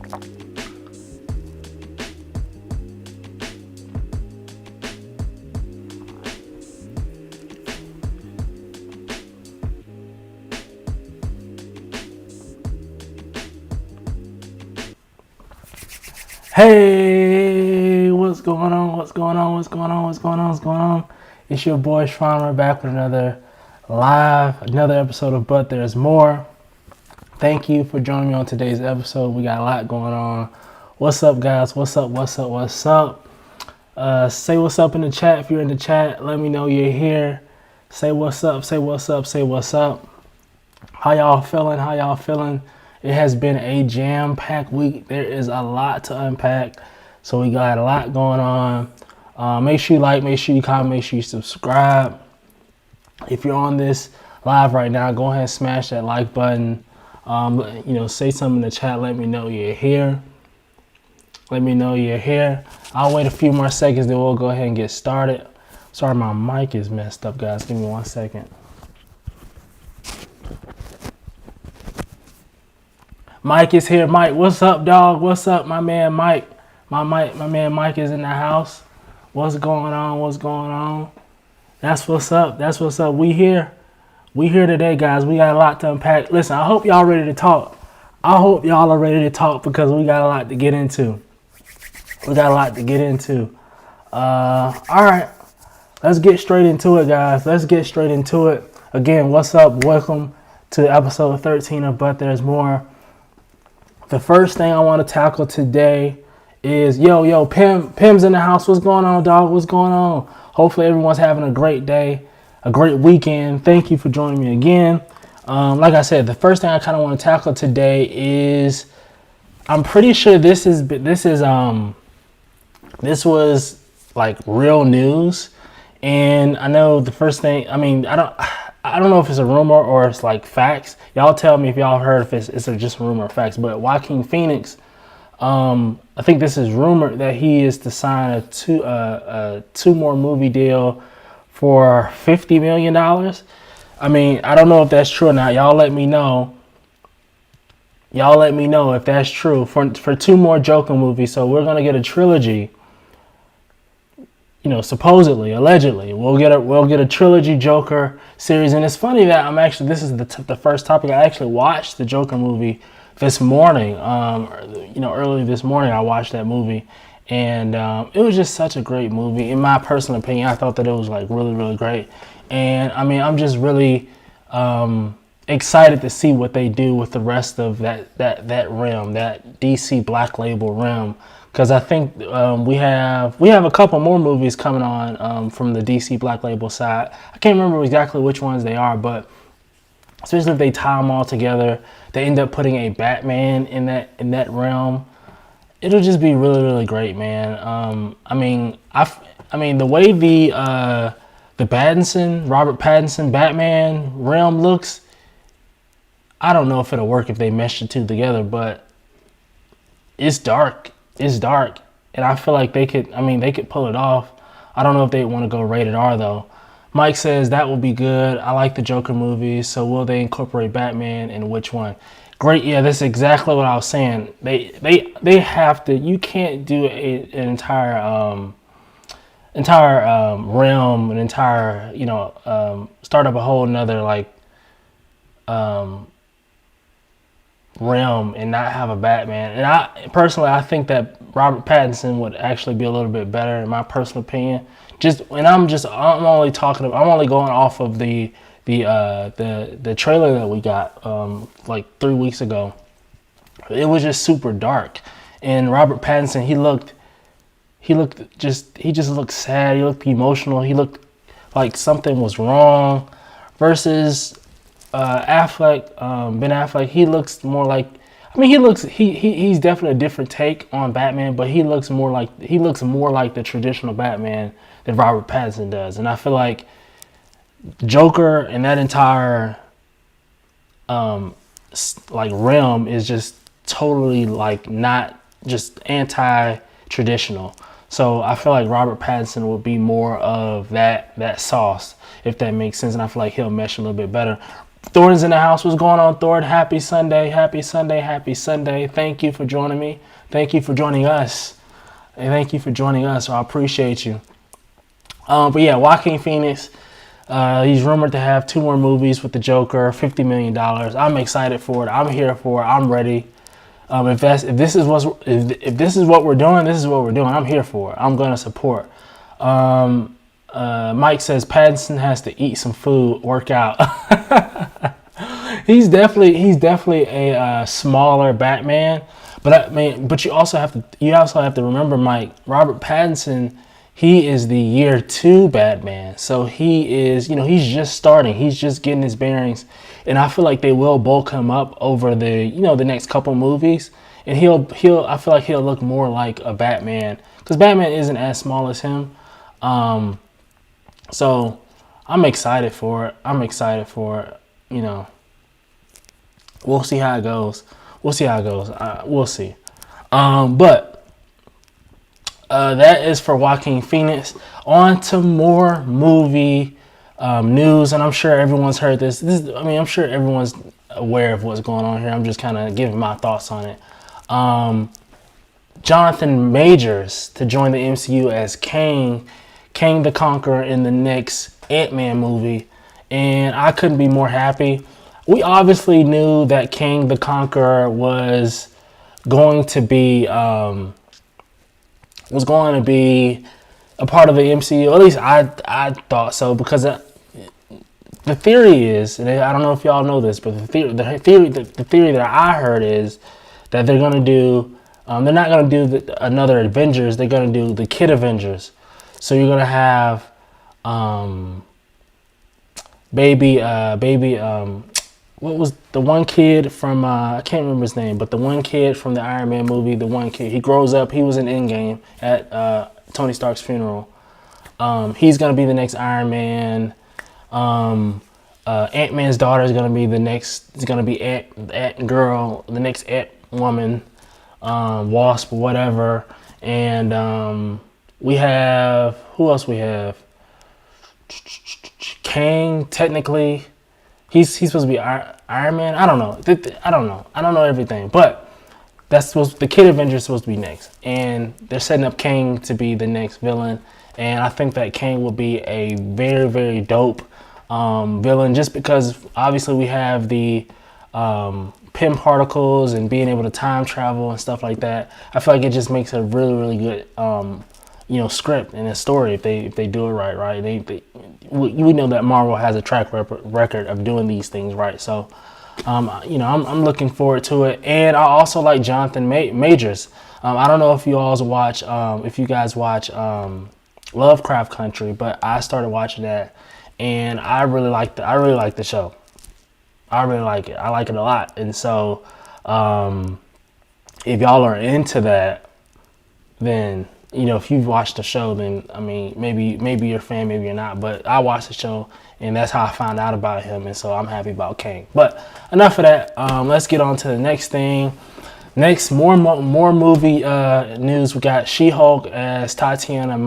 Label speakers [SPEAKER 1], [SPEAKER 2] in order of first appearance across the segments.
[SPEAKER 1] Hey, what's going on? What's going on? What's going on? What's going on? What's going on? It's your boy Astroknomer back with another episode of But There's More. Thank you for joining me on today's episode. We got a lot going on. What's up, guys? What's up? What's up? What's up? Say what's up in the chat. If you're in the chat, let me know you're here. Say what's up. Say what's up. Say what's up. How y'all feeling? How y'all feeling? It has been a jam-packed week. There is a lot to unpack. So we got a lot going on. Make sure you like, make sure you comment, make sure you subscribe. If you're on this live right now, go ahead and smash that like button. Say something in the chat. Let me know you're here. Let me know you're here. I'll wait a few more seconds, then we'll go ahead and get started. Sorry, my mic is messed up, guys. Give me 1 second. Mike is here. Mike, what's up, dog? What's up, my man Mike? My man Mike is in the house. What's going on? What's going on? That's what's up. That's what's up. We here. We here today, guys. We got a lot to unpack. Listen, I hope y'all ready to talk. I hope y'all are ready to talk because we got a lot to get into. We got a lot to get into. All right. Let's get straight into it, guys. Let's get straight into it. Again, what's up? Welcome to episode 13 of But There's More. The first thing I want to tackle today is, Pim's in the house. What's going on, dog? What's going on? Hopefully everyone's having a great day, a great weekend. Thank you for joining me again. Like I said, the first thing I kind of want to tackle today is, I'm pretty sure this was like real news. And I know the first thing, I don't know if it's a rumor or it's like facts. Y'all tell me if y'all heard if it's just a rumor or facts. But Joaquin Phoenix, I think this is rumored that he is to sign a two more movie deal for $50 million. I don't know if that's true or not. Y'all let me know. Y'all let me know if that's true for two more Joker movies. So we're gonna get a trilogy. Supposedly, allegedly, we'll get a trilogy Joker series. And it's funny that this is the first topic. I actually watched the Joker movie this morning. Early this morning I watched that movie, and it was just such a great movie. In my personal opinion, I thought that it was like really, really great. And I'm just really excited to see what they do with the rest of that realm, that DC Black Label realm. Because I think we have a couple more movies coming on from the DC Black Label side. I can't remember exactly which ones they are, but especially if they tie them all together, they end up putting a Batman in that realm. It'll just be really, really great, man. The way the Robert Pattinson Batman realm looks, I don't know if it'll work if they mesh the two together, but it's dark. It's dark, and I feel like they could pull it off. I don't know if they want to go rated R, though. Mike says that will be good. I like the Joker movies, so will they incorporate Batman, and which one? Great, yeah, that's exactly what I was saying. They have to. You can't do an entire realm, an entire, start up a whole another, realm and not have a Batman. And I think that Robert Pattinson would actually be a little bit better in my personal opinion. I'm only going off of the trailer that we got like 3 weeks ago. It was just super dark, and Robert Pattinson, he just looked sad. He looked emotional. He looked like something was wrong. Versus Ben Affleck, he looks more like, he's definitely a different take on Batman, but he looks more like the traditional Batman that Robert Pattinson does. And I feel like Joker and that entire realm is just totally not just anti-traditional. So I feel like Robert Pattinson will be more of that sauce, if that makes sense. And I feel like he'll mesh a little bit better. Thornton's in the house. What's going on, Thornton? Happy Sunday, happy Sunday, happy Sunday. Thank you for joining me. Thank you for joining us. And thank you for joining us. I appreciate you. But yeah, Joaquin Phoenix, he's rumored to have 2 more movies with the Joker, $50 million. I'm excited for it. I'm here for it. I'm ready. If this is what we're doing, this is what we're doing. I'm here for it. I'm going to support. Mike says Pattinson has to eat some food, work out. He's definitely a smaller Batman. But you also have to remember, Mike, Robert Pattinson, he is the year 2 Batman. So he is, he's just starting. He's just getting his bearings. And I feel like they will bulk him up over the next couple movies. And I feel like he'll look more like a Batman. Because Batman isn't as small as him. So I'm excited for it. We'll see how it goes. We'll see. But that is for Joaquin Phoenix. On to more movie news, and I'm sure everyone's heard this. I'm sure everyone's aware of what's going on here. I'm just kind of giving my thoughts on it. Jonathan Majors to join the MCU as Kang the Conqueror in the next Ant-Man movie, and I couldn't be more happy. We obviously knew that Kang the Conqueror was going to be a part of the MCU. At least I thought so, because the theory is, and I don't know if y'all know this, but the theory that I heard is that they're gonna do. They're not gonna do another Avengers. They're gonna do the Kid Avengers. So you're gonna have what was the one kid from I can't remember his name, but the one kid from the Iron Man movie, the one kid, he grows up, he was in Endgame at Tony Stark's funeral. He's gonna be the next Iron Man. Ant-Man's daughter is gonna be the next. It's gonna be Ant Girl, the next Ant Woman, Wasp, whatever. And we have, who else we have? Kang, technically, he's supposed to be Iron Man. I don't know. I don't know everything, but the Kid Avengers is supposed to be next, and they're setting up Kang to be the next villain. And I think that Kang will be a very, very dope villain, just because obviously we have the Pym particles and being able to time travel and stuff like that. I feel like it just makes a really, really good script and a story if they do it right. We know that Marvel has a track record of doing these things right. So I'm looking forward to it. And I also like Jonathan Majors. I don't know if you guys watch Lovecraft Country, but I started watching that, and I really like the show. I really like it. I like it a lot. And so if y'all are into that, then if you've watched the show, then maybe you're a fan, maybe you're not. But I watched the show, and that's how I found out about him, and so I'm happy about Kang. But enough of that. Let's get on to the next thing. Next, more movie news. We got She-Hulk as Tatiana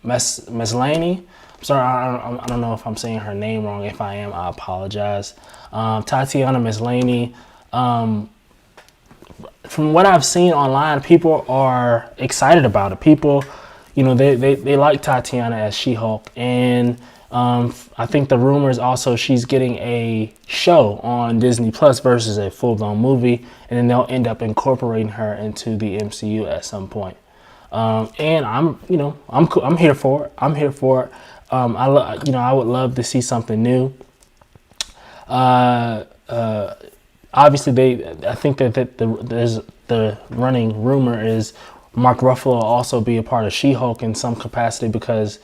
[SPEAKER 1] Maslany. I'm sorry, I don't know if I'm saying her name wrong. If I am, I apologize. Tatiana Maslany. From what I've seen online, people are excited about it. People, they like Tatiana as She-Hulk, and I think the rumor is also she's getting a show on Disney Plus versus a full-blown movie, and then they'll end up incorporating her into the MCU at some point. And I'm here for it. I'm here for it. I would love to see something new. Obviously, I think that there's the running rumor is Mark Ruffalo will also be a part of She-Hulk in some capacity, because,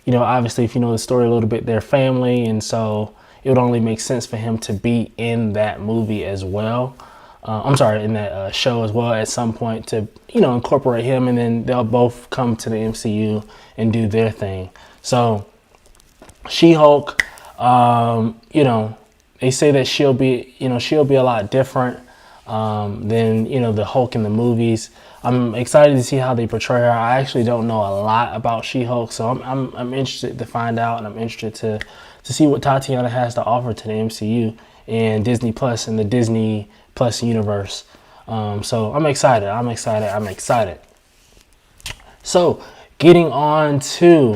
[SPEAKER 1] obviously, if you know the story a little bit, they're family, and so it would only make sense for him to be in that movie as well. In that show as well at some point, to incorporate him, and then they'll both come to the MCU and do their thing. So She-Hulk, they say that she'll be a lot different. than, you know, the Hulk in the movies. I'm excited to see how they portray her. I actually don't know a lot about She-Hulk, so I'm interested to find out, and I'm interested to see what Tatiana has to offer to the MCU and Disney Plus and the Disney Plus universe. So I'm excited. I'm excited. So getting on to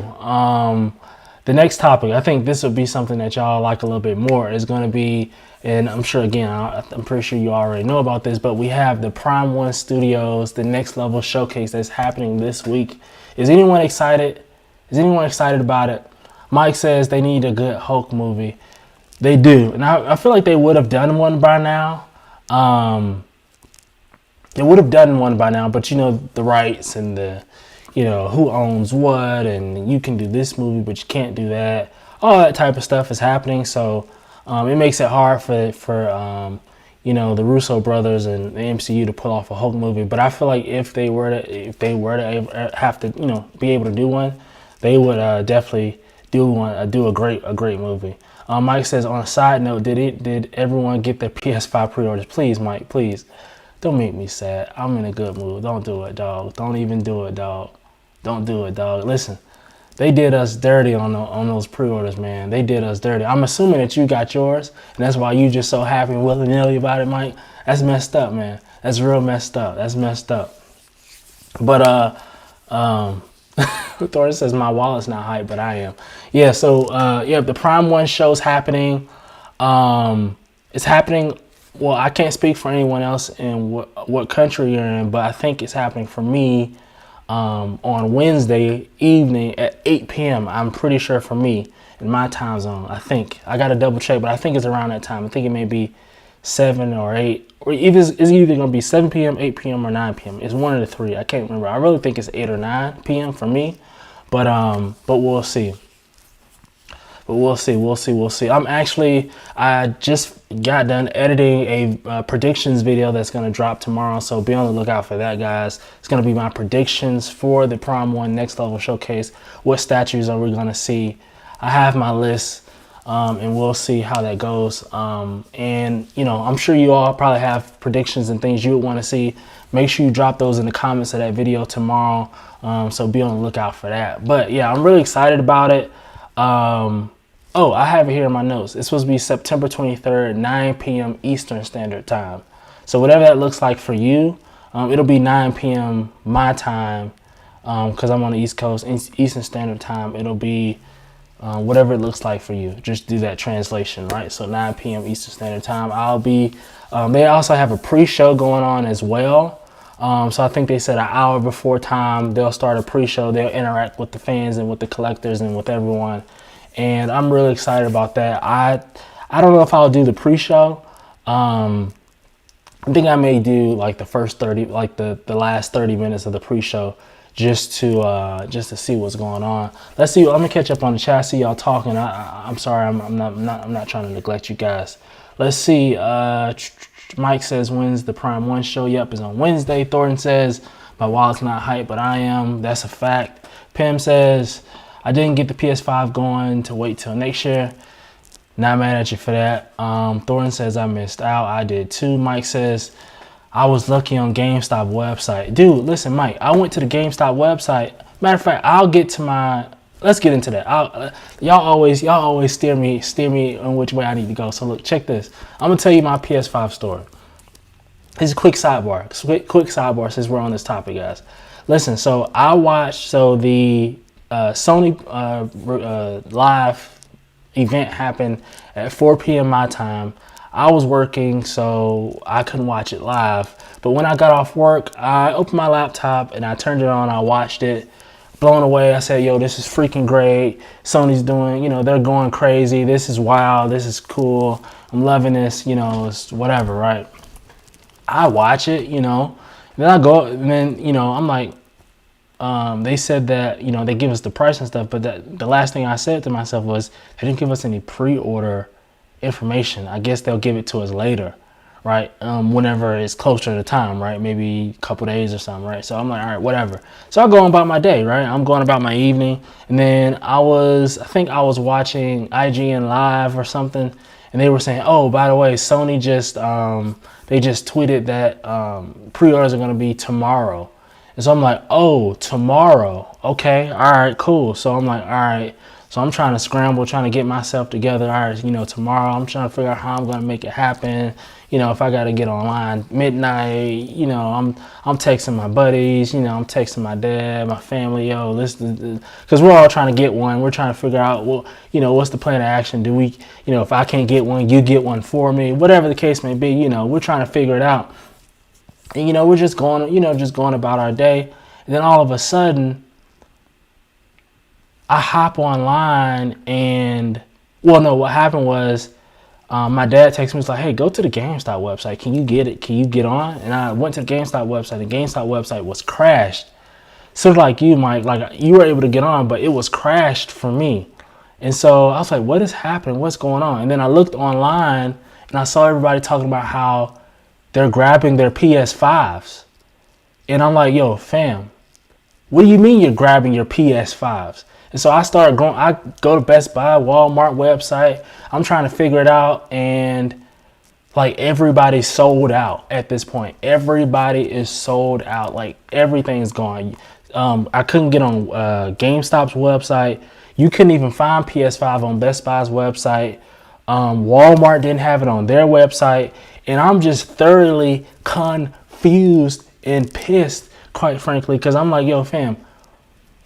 [SPEAKER 1] the next topic, I think this would be something that y'all like a little bit more. Is going to be, and I'm sure, again, I'm pretty sure you already know about this, but we have the Prime One Studios, the Next Level Showcase that's happening this week. Is anyone excited? Is anyone excited about it? Mike says they need a good Hulk movie. They do, and I feel like they would have done one by now. They would have done one by now, but you know, the rights and the, you know, who owns what, and you can do this movie, but you can't do that. All that type of stuff is happening, so it makes it hard for you know, the Russo brothers and the MCU to pull off a Hulk movie. But I feel like if they were to have to, you know, be able to do one, they would definitely do a great movie. Mike says, on a side note, did everyone get their PS5 pre-orders? Please, Mike, please. Don't make me sad. I'm in a good mood. Don't do it, dog. Don't even do it, dog. Don't do it, dog. Listen, they did us dirty on those pre-orders, man. They did us dirty. I'm assuming that you got yours, and that's why you just so happy and willy-nilly about it, Mike. That's messed up, man. That's real messed up. That's messed up. But Thor says my wallet's not hype, but I am. Yeah. So yeah, the Prime One show's happening. It's happening. Well, I can't speak for anyone else in what country you're in, but I think it's happening for me on Wednesday evening at 8 p.m. I'm pretty sure for me in my time zone. I think I got to double check, but I think it's around that time. I think it may be 7 or 8, or it's either going to be 7 p.m., 8 p.m., or 9 p.m. It's one of the three. I can't remember. I really think it's 8 or 9 p.m. for me, but we'll see. But we'll see. I just got done editing a predictions video that's going to drop tomorrow. So be on the lookout for that, guys. It's going to be my predictions for the Prime One Next Level Showcase. What statues are we going to see? I have my list, and we'll see how that goes. And, you know, I'm sure you all probably have predictions and things you would want to see. Make sure you drop those in the comments of that video tomorrow. So be on the lookout for that. But, yeah, I'm really excited about it. Oh, I have it here in my notes. It's supposed to be September 23rd, 9 p.m. Eastern Standard Time. So whatever that looks like for you, it'll be 9 p.m. my time, because I'm on the East Coast, Eastern Standard Time. It'll be whatever it looks like for you. Just do that translation, right? So 9 p.m. Eastern Standard Time. I'll be, they also have a pre-show going on as well. So I think they said an hour before time, they'll start a pre-show. They'll interact with the fans and with the collectors and with everyone. And I'm really excited about that. I don't know if I'll do the pre-show. I think I may do like the first 30, like the last 30 minutes of the pre-show, just to see what's going on. Let's see. I'm gonna catch up on the chat. See y'all talking. I'm sorry. I'm not trying to neglect you guys. Let's see. Mike says, when's the Prime One show? Yep, it's on Wednesday. Thornton says, my wallet's not hype, but I am. That's a fact. Pim says, I didn't get the PS5 going to wait till next year. Not mad at you for that. Thornton says, I missed out. I did too. Mike says, I was lucky on GameStop website. Dude, listen, Mike, I went to the GameStop website. Matter of fact, I'll get to my, let's get into that. Y'all always steer me on which way I need to go. So look, check this. I'm gonna tell you my PS5 story. This is a quick sidebar. Quick sidebar since we're on this topic, guys. Listen, so I watched, the Sony live event happened at 4 p.m. my time. I was working, so I couldn't watch it live. But when I got off work, I opened my laptop and I turned it on. I watched it. Blown away. I said, yo, this is freaking great. Sony's doing, they're going crazy. This is wild. This is cool. I'm loving this, it's whatever, right? I watch it, then I go, and then, I'm like, they said that, they give us the price and stuff, but the last thing I said to myself was, they didn't give us any pre-order information. I guess they'll give it to us later, right? Whenever it's closer to time, right? Maybe a couple days or something, right? So I'm like, all right, whatever. So I go about my day, right? I'm going about my evening, and then I think I was watching IGN Live or something, and they were saying, oh, by the way, Sony just they just tweeted that pre-orders are going to be tomorrow. And so I'm like, oh, tomorrow. Okay, all right, cool. So I'm like, all right. So I'm trying to scramble, trying to get myself together. All right, tomorrow I'm trying to figure out how I'm going to make it happen. If I got to get online midnight, I'm texting my buddies, I'm texting my dad, my family, yo, listen, because we're all trying to get one. We're trying to figure out, well, what's the plan of action? Do we, if I can't get one, you get one for me, whatever the case may be, we're trying to figure it out. And, we're just going about our day. And then all of a sudden, I hop online and, what happened was, my dad texted me, was like, hey, go to the GameStop website. Can you get it? Can you get on? And I went to the GameStop website. The GameStop website was crashed. So like you, Mike, like you were able to get on, but it was crashed for me. And so I was like, what is happening? What's going on? And then I looked online and I saw everybody talking about how they're grabbing their PS5s. And I'm like, yo, fam, what do you mean you're grabbing your PS5s? And so I started going, I go to Best Buy, Walmart website. I'm trying to figure it out. And like everybody's sold out at this point. Everybody is sold out. Like everything's gone. I couldn't get on GameStop's website. You couldn't even find PS5 on Best Buy's website. Walmart didn't have it on their website. And I'm just thoroughly confused and pissed, quite frankly, because I'm like, yo, fam,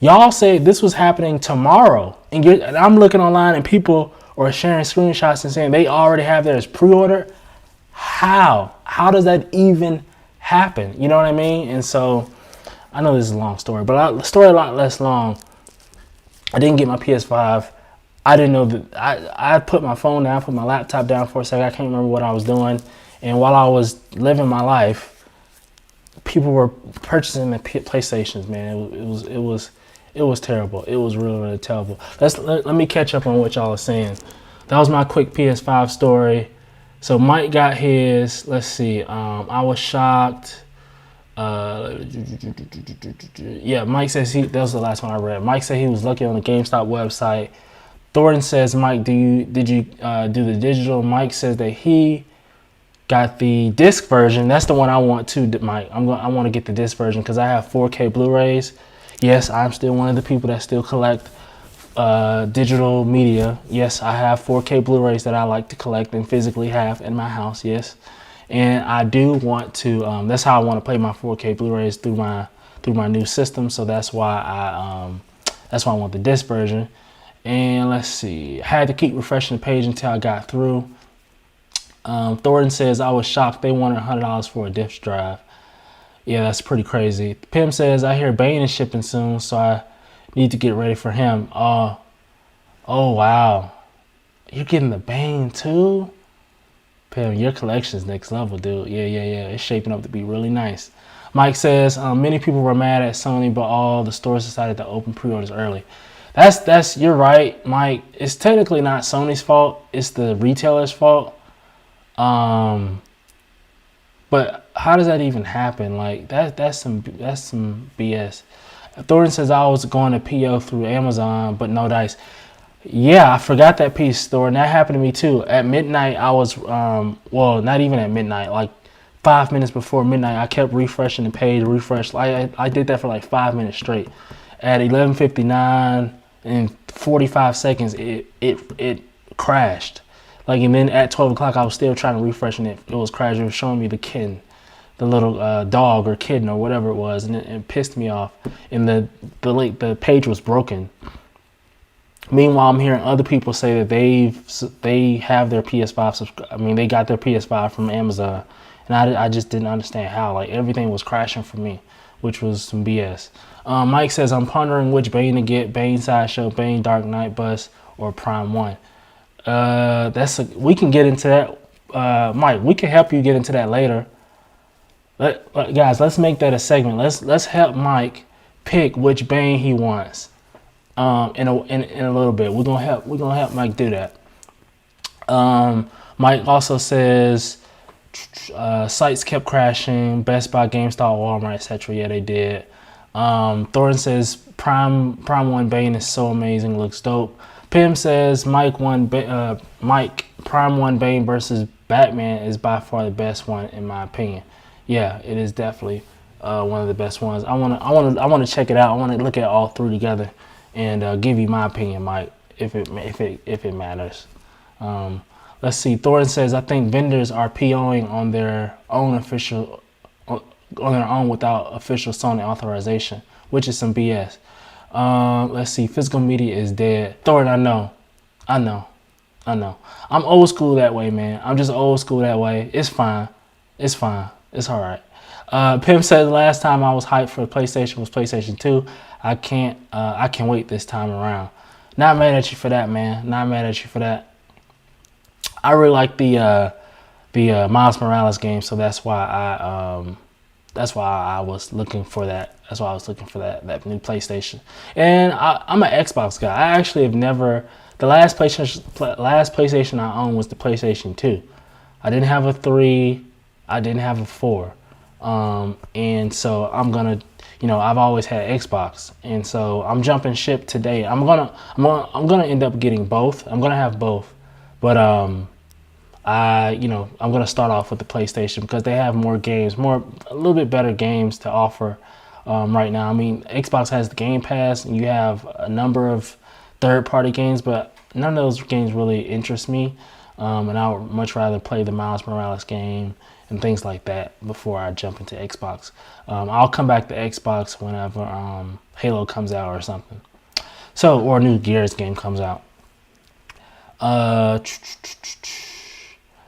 [SPEAKER 1] y'all said this was happening tomorrow. And I'm looking online and people are sharing screenshots and saying they already have theirs pre-ordered. How? How does that even happen? You know what I mean? And so I know this is a long story, but the story a lot less long. I didn't get my PS5. I didn't know that. I put my phone down, put my laptop down for a second. I can't remember what I was doing. And while I was living my life, people were purchasing the PlayStations, man. It was terrible. It was really, really terrible. Let me catch up on what y'all are saying. That was my quick PS5 story. So Mike got his. Let's see. I was shocked. Yeah, Mike says that was the last one I read. Mike said he was lucky on the GameStop website. Thornton says, Mike, did you do the digital? Mike says that he got the disc version. That's the one I want too, Mike. I want to get the disc version because I have 4K Blu-rays. Yes, I'm still one of the people that still collect digital media. Yes, I have 4K Blu-rays that I like to collect and physically have in my house. Yes, and I do want to. That's how I want to play my 4K Blu-rays through my new system. So that's why I want the disc version. And let's see. I had to keep refreshing the page until I got through. Thornton says, I was shocked they wanted $100 for a disk drive. Yeah, that's pretty crazy. Pim says, I hear Bane is shipping soon, so I need to get ready for him. Oh, wow. You're getting the Bane too? Pim, your collection's next level, dude. Yeah. It's shaping up to be really nice. Mike says, many people were mad at Sony, but all the stores decided to open pre-orders early. You're right, Mike. It's technically not Sony's fault. It's the retailer's fault. But how does that even happen? Like that's some BS. Thornton says I was going to PO through Amazon, but no dice. Yeah, I forgot that piece, Thornton. That happened to me too. At midnight, I was not even at midnight. Like 5 minutes before midnight, I kept refreshing the page. I did that for like 5 minutes straight. At 11:59 and 45 seconds, it crashed. Like, and then at 12 o'clock, I was still trying to refresh, and it was crashing. It was showing me the kitten, the little dog or kitten or whatever it was, and it pissed me off. And the page was broken. Meanwhile, I'm hearing other people say that they have their PS5. They got their PS5 from Amazon, and I just didn't understand how. Like, everything was crashing for me, which was some BS. Mike says, I'm pondering which Bane to get: Bane Sideshow, Bane Dark Knight Bus, or Prime 1. We can get into that, Mike. We can help you get into that later. Guys, let's make that a segment. Let's help Mike pick which Bane he wants. In a little bit, we're gonna help Mike do that. Mike also says sites kept crashing. Best Buy, GameStop, Walmart, etc. Yeah, they did. Thornton says Prime 1 Bane is so amazing, looks dope. Pim says Mike Prime One Bane versus Batman is by far the best one in my opinion. Yeah, it is definitely one of the best ones. I wanna check it out. I wanna look at all three together and give you my opinion, Mike, if it matters. Let's see. Thornton says I think vendors are POing on their own without official Sony authorization, which is some BS. Let's see. Physical media is dead. Thornton, I know. I'm old school that way, man. I'm just old school that way. It's fine. It's all right. Pim said the last time I was hyped for PlayStation was PlayStation 2. I can't wait this time around. Not mad at you for that, man. Not mad at you for that. I really like the Miles Morales game, so that's why I was looking for that. That's why I was looking for that new PlayStation. And I'm an Xbox guy. I actually have never. The last PlayStation I owned was the PlayStation 2. I didn't have a 3. I didn't have a 4. And so I'm gonna, I've always had Xbox, and so I'm jumping ship today. I'm gonna end up getting both. I'm gonna have both, but I'm gonna start off with the PlayStation because they have more games, a little bit better games to offer right now. I mean, Xbox has the Game Pass, and you have a number of third-party games, but none of those games really interest me. And I would much rather play the Miles Morales game and things like that before I jump into Xbox. I'll come back to Xbox whenever Halo comes out or something. So, or a new Gears game comes out.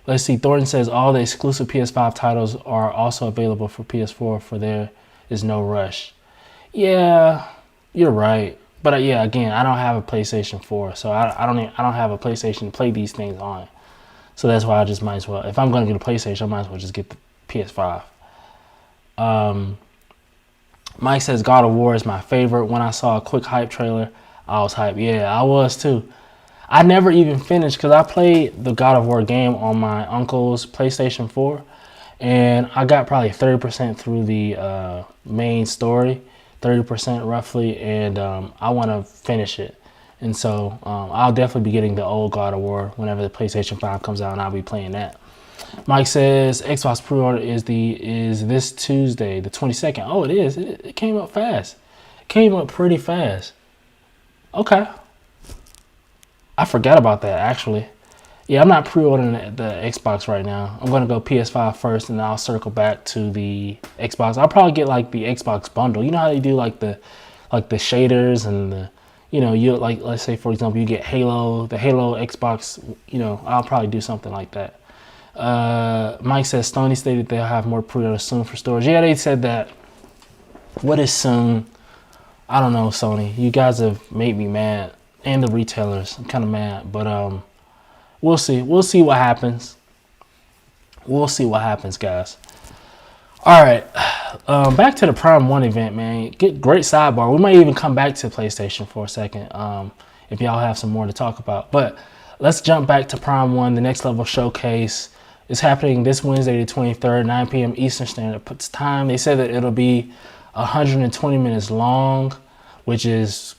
[SPEAKER 1] Let's see. Thornton says all the exclusive PS5 titles are also available for PS4. For there is no rush. Yeah, you're right. But yeah, again, I don't have a PlayStation 4, so I don't have a PlayStation to play these things on. So that's why I just might as well. If I'm going to get a PlayStation, I might as well just get the PS5. Mike says God of War is my favorite. When I saw a quick hype trailer, I was hyped. Yeah, I was too. I never even finished because I played the God of War game on my uncle's PlayStation 4, and I got probably 30% through the main story, 30% roughly, and I want to finish it. And so I'll definitely be getting the old God of War whenever the PlayStation 5 comes out, and I'll be playing that. Mike says Xbox pre-order is this Tuesday, the 22nd. Oh, it is. It came up fast. It came up pretty fast. Okay. I forgot about that, actually. Yeah, I'm not pre-ordering the Xbox right now. I'm going to go PS5 first, and then I'll circle back to the Xbox. I'll probably get like the Xbox bundle. You know how they do like the shaders and the, you like, let's say for example you get the Halo Xbox. I'll probably do something like that. Mike says Sony stated they'll have more pre-orders soon for stores. Yeah, they said that. What is soon? I don't know, Sony. You guys have made me mad, and the retailers. I'm kind of mad, but we'll see. We'll see what happens. We'll see what happens, guys. All right, back to the Prime 1 event, man. Great sidebar. We might even come back to PlayStation for a second if y'all have some more to talk about. But let's jump back to Prime 1. The Next Level Showcase is happening this Wednesday, the 23rd, 9 p.m. Eastern Standard Time. They said that it'll be 120 minutes long, which is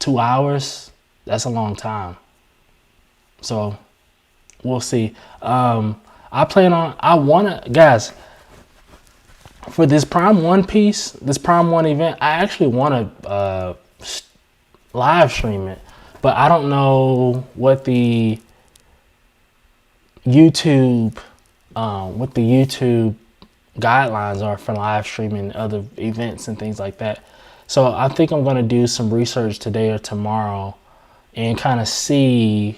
[SPEAKER 1] 2 hours. That's a long time. So we'll see. Guys, for this Prime 1 piece, this Prime 1 event, I actually want to live stream it, but I don't know what the YouTube guidelines are for live streaming other events and things like that. So I think I'm going to do some research today or tomorrow and kind of see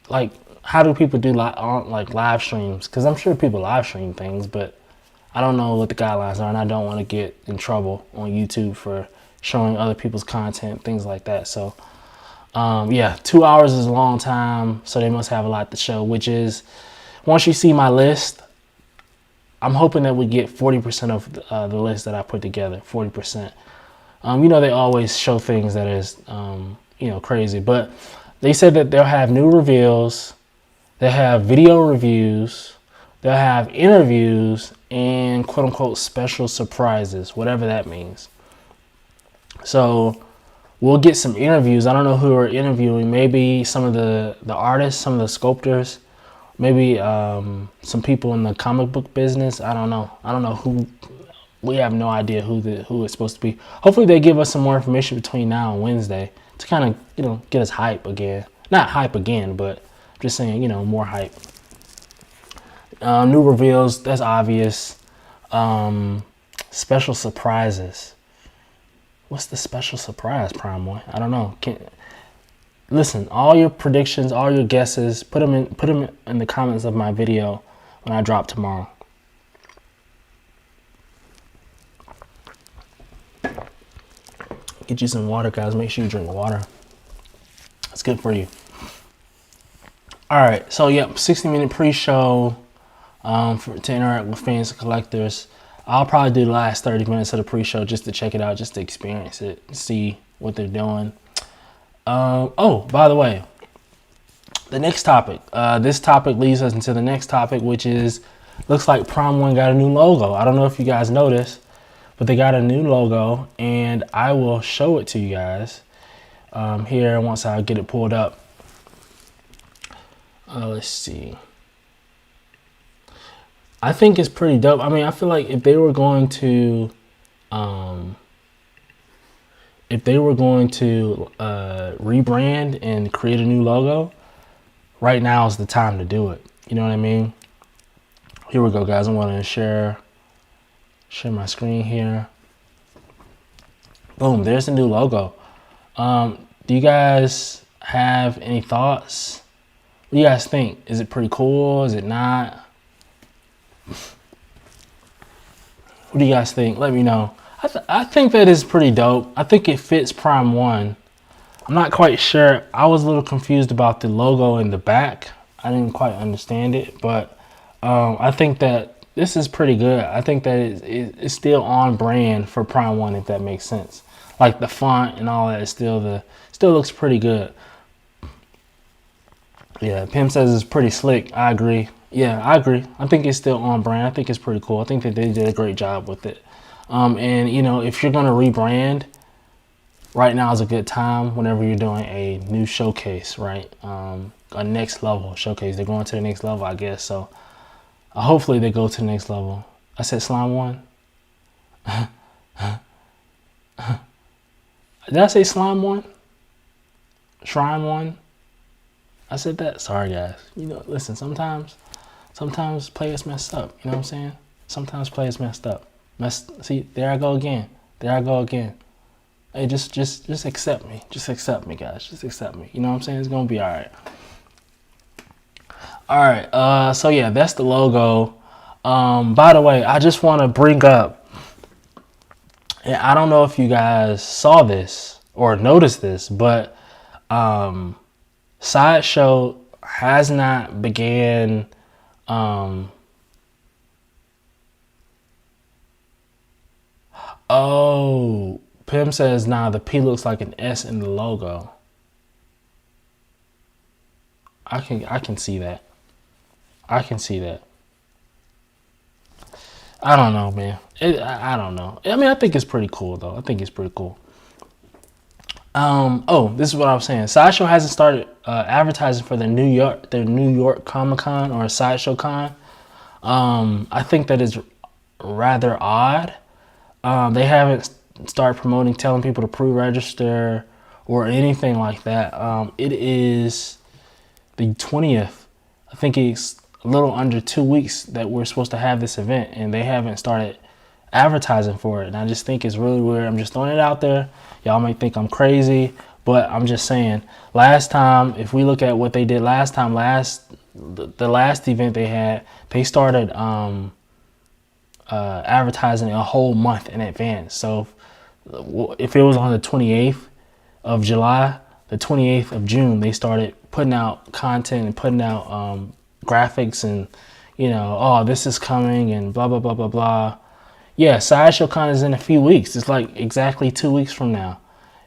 [SPEAKER 1] like how do people do live streams? Because I'm sure people live stream things, but I don't know what the guidelines are, and I don't want to get in trouble on YouTube for showing other people's content, things like that. So yeah, 2 hours is a long time, so they must have a lot to show, which is, once you see my list, I'm hoping that we get 40% of the list that I put together, 40%. They always show things that is, crazy, but they said that they'll have new reveals, they have video reviews, they'll have interviews and quote unquote special surprises, whatever that means. So we'll get some interviews. I don't know who are interviewing. Maybe some of the artists, some of the sculptors, maybe some people in the comic book business. I don't know who. We have no idea who it's supposed to be. Hopefully they give us some more information between now and Wednesday to kind of, get us hype again. Not hype again, but just saying, more hype. New reveals, that's obvious. Special surprises. What's the special surprise, Prime One? I don't know. Listen, all your predictions, all your guesses, put them in the comments of my video when I drop tomorrow. Get you some water, guys. Make sure you drink water. It's good for you. All right. So, 60-minute pre-show to interact with fans and collectors. I'll probably do the last 30 minutes of the pre-show just to check it out, just to experience it, see what they're doing. Oh, by the way, the next topic. This topic leads us into the next topic, which is, looks like Prime One got a new logo. I don't know if you guys noticed, but they got a new logo, and I will show it to you guys here once I get it pulled up. Let's see. I think it's pretty dope. I mean, I feel like if they were going to rebrand and create a new logo, right now is the time to do it. You know what I mean? Here we go, guys. I'm going to share my screen here. Boom, there's the new logo. Do you guys have any thoughts? What do you guys think? Is it pretty cool? Is it not? What do you guys think? Let me know. I think that is pretty dope. I think it fits Prime One. I'm not quite sure. I was a little confused about the logo in the back. I didn't quite understand it, but I think that this is pretty good. I think that it's still on brand for Prime One, if that makes sense. Like the font and all that is still looks pretty good. Yeah, Pim says it's pretty slick. I agree. Yeah, I agree. I think it's still on brand. I think it's pretty cool. I think that they did a great job with it. And if you're gonna rebrand, right now is a good time whenever you're doing a new showcase, right? A next level showcase. They're going to the next level, I guess. So hopefully they go to the next level. I said Slime One. Did I say Slime One? Shrine One? I said that. Sorry, guys. Listen, sometimes players mess up. You know what I'm saying? Sometimes players messed up. See, there I go again. Hey, just accept me. Just accept me, guys. Just accept me. You know what I'm saying? It's gonna be all right. All right. So yeah, that's the logo. By the way, I just want to bring up, and I don't know if you guys saw this or noticed this, but Sideshow has not began. Oh, Pim says, nah, the P looks like an S in the logo. I can see that. I can see that. I don't know, man. I don't know. I mean, I think it's pretty cool, though. I think it's pretty cool. Oh, this is what I was saying. Sideshow hasn't started advertising for their New York Comic-Con or Sideshow Con. I think that is rather odd. They haven't started promoting, telling people to pre-register or anything like that. It is the 20th. I think it's a little under 2 weeks that we're supposed to have this event, and they haven't started advertising for it. And I just think it's really weird. I'm just throwing it out there. Y'all may think I'm crazy, but I'm just saying. Last time, if we look at what they did last time, the last event they had, they started advertising a whole month in advance. So if it was on the 28th of July, the 28th of June, they started putting out content and putting out graphics and, oh, this is coming and blah, blah, blah, blah, blah. Yeah, Sideshow Con is in a few weeks. It's like exactly 2 weeks from now.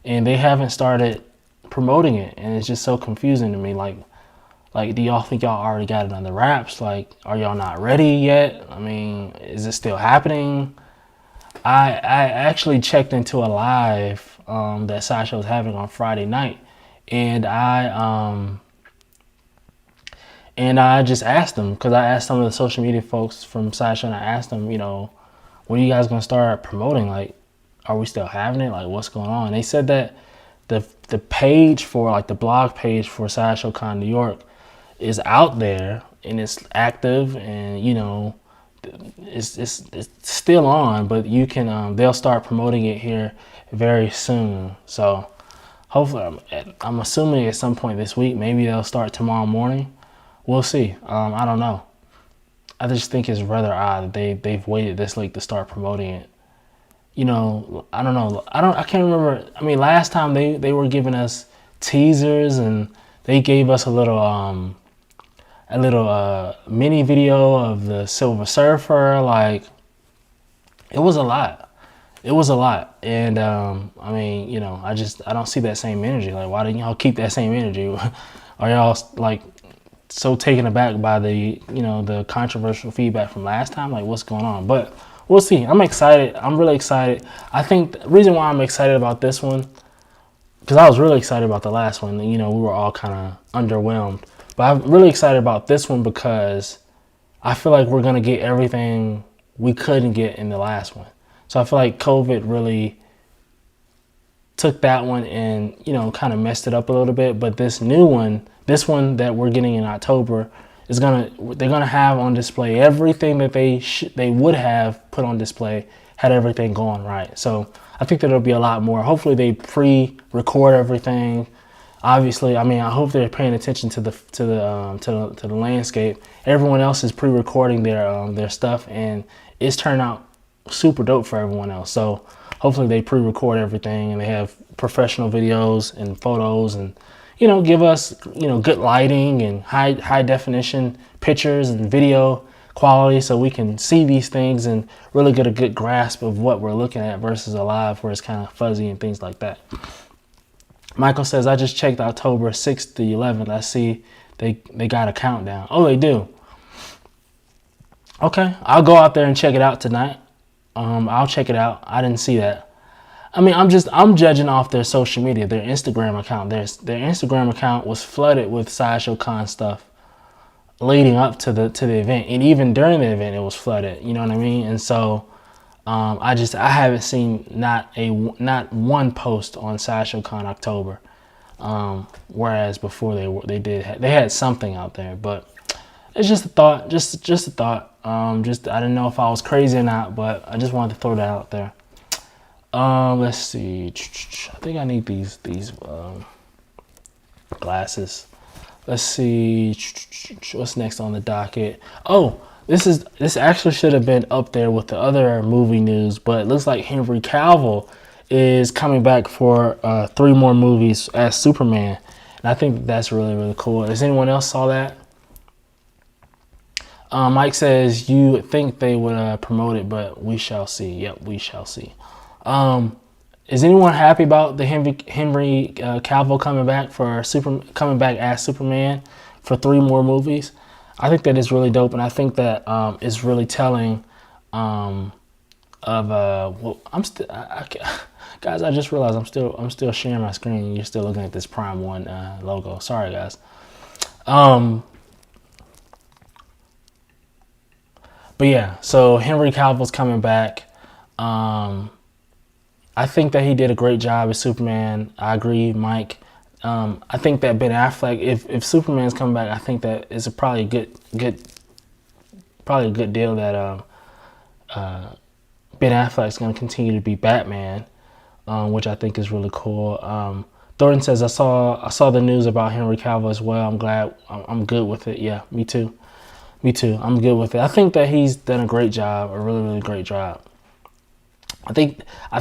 [SPEAKER 1] And they haven't started promoting it. And it's just so confusing to me. Like Like, do y'all think y'all already got it on the wraps? Like, are y'all not ready yet? I mean, is it still happening? I actually checked into a live that Sasha was having on Friday night, and I just asked them, because I asked some of the social media folks from Sasha, and I asked them, you know, when are you guys gonna start promoting? Like, are we still having it? Like, what's going on? And they said that the page for, like, the blog page for Sashocon New York is out there and it's active, and you know, it's still on, but you can they'll start promoting it here very soon. So hopefully, I'm assuming at some point this week, maybe they'll start tomorrow morning. We'll see. I don't know. I just think it's rather odd that they've waited this late to start promoting it. You know, I don't know. I can't remember. I mean, last time they were giving us teasers, and they gave us a little mini video of the Silver Surfer. Like, it was a lot. It was a lot. And I mean, you know, I don't see that same energy. Like, why didn't y'all keep that same energy? Are y'all like so taken aback by the controversial feedback from last time? Like, what's going on? But we'll see. I'm excited. I'm really excited. I think the reason why I'm excited about this one, because I was really excited about the last one. You know, we were all kind of underwhelmed. But I'm really excited about this one because I feel like we're going to get everything we couldn't get in the last one. So I feel like COVID really took that one and, you know, kind of messed it up a little bit. But this new one, this one that we're getting in October, they're gonna have on display everything that they would have put on display had everything gone right. So I think there'll be a lot more. Hopefully they pre-record everything. Obviously, I mean, I hope they're paying attention to the landscape. Everyone else is pre-recording their stuff, and it's turned out super dope for everyone else. So hopefully they pre-record everything and they have professional videos and photos, and you know, give us, you know, good lighting and high definition pictures and video quality, so we can see these things and really get a good grasp of what we're looking at versus a live where it's kind of fuzzy and things like that. Michael says, I just checked October 6th to 11th. I see they got a countdown. Oh, they do. Okay, I'll go out there and check it out tonight. I'll check it out. I didn't see that. I mean, I'm judging off their social media, their Instagram account. Their Instagram account was flooded with Sashocon stuff leading up to the event, and even during the event, it was flooded. You know what I mean? And so, I haven't seen not one post on Sashocon October, whereas before they had something out there. But it's just a thought, just a thought. I didn't know if I was crazy or not, but I just wanted to throw that out there. Let's see. I think I need these glasses. Let's see. What's next on the docket? Oh, this actually should have been up there with the other movie news, but it looks like Henry Cavill is coming back for 3 more movies as Superman, and I think that's really, really cool. Has anyone else saw that? Mike says you think they would promote it, but we shall see. Yep, we shall see. Is anyone happy about the Henry Cavill coming back as Superman for 3 more movies? I think that is really dope, and I think that is really telling of well, guys, I just realized I'm still sharing my screen. You're still looking at this Prime One logo. Sorry, guys. But yeah, so Henry Cavill's coming back. I think that he did a great job as Superman. I agree, Mike. I think that Ben Affleck, if Superman's coming back, I think that is probably a good deal that Ben Affleck's going to continue to be Batman, which I think is really cool. Thornton says, I saw the news about Henry Cavill as well. I'm glad. I'm good with it. Yeah, me too. I'm good with it. I think that he's done a great job, a really, really great job. I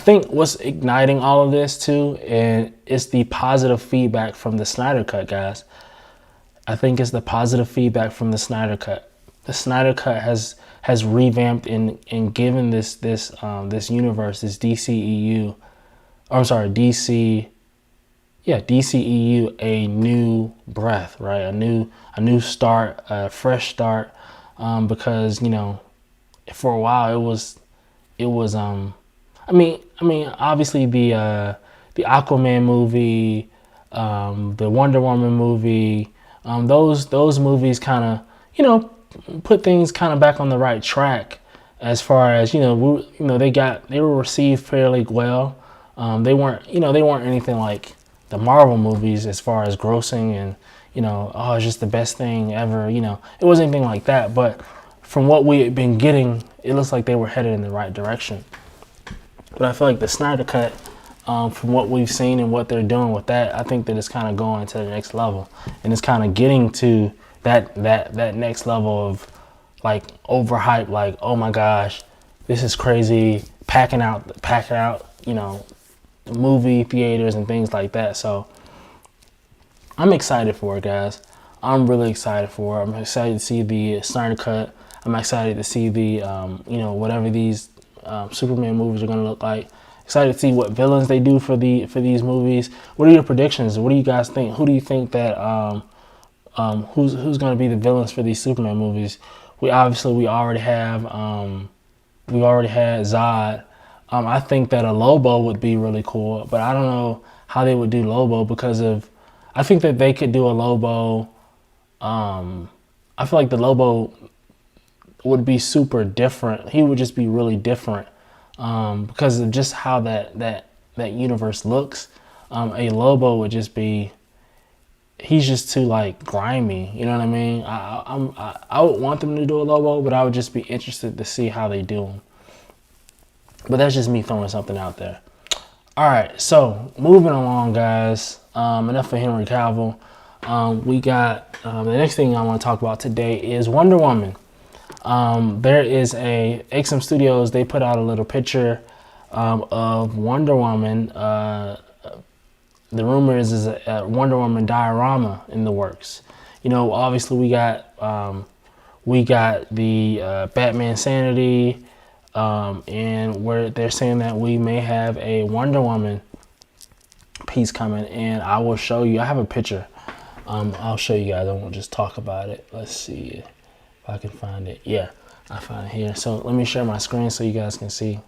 [SPEAKER 1] think what's igniting all of this too, and it's the positive feedback from the Snyder Cut, guys. I think it's the positive feedback from the Snyder Cut. The Snyder Cut has revamped and given this universe, this DCEU, or I'm sorry, DC yeah, DCEU a new breath, right? A new start, a fresh start, because for a while it was I mean obviously the Aquaman movie, the Wonder Woman movie, those movies kind of put things kind of back on the right track as far as they were received fairly well. They weren't anything like the Marvel movies as far as grossing and oh, it's just the best thing ever. It wasn't anything like that, but from what we had been getting, it looks like they were headed in the right direction. But I feel like the Snyder Cut, from what we've seen and what they're doing with that, I think that it's kind of going to the next level, and it's kind of getting to that next level of like overhype, like oh my gosh, this is crazy, packing out, movie theaters and things like that. So I'm excited for it, guys. I'm really excited for it. I'm excited to see the Snyder Cut. I'm excited to see the whatever these Superman movies are going to look like. Excited to see what villains they do for these movies. What are your predictions? What do you guys think? Who do you think that who's going to be the villains for these Superman movies? We already have Zod. I think that a Lobo would be really cool, but I don't know how they would do Lobo I think that they could do a Lobo. I feel like the Lobo would be super different. He would just be really different because of just how that universe looks. A Lobo would just be. He's just too like grimy. You know what I mean? I would want them to do a Lobo, but I would just be interested to see how they do him. But that's just me throwing something out there. All right, so moving along, guys. Enough for Henry Cavill. We got the next thing I want to talk about today is Wonder Woman. There is XM Studios. They put out a little picture of Wonder Woman. The rumor is a Wonder Woman diorama in the works. Obviously we got the Batman Sanity. And where they're saying that we may have a Wonder Woman piece coming, and I will show you. I have a picture. I'll show you guys. I won't just talk about it. Let's see if I can find it. Yeah, I found it here. So let me share my screen so you guys can see.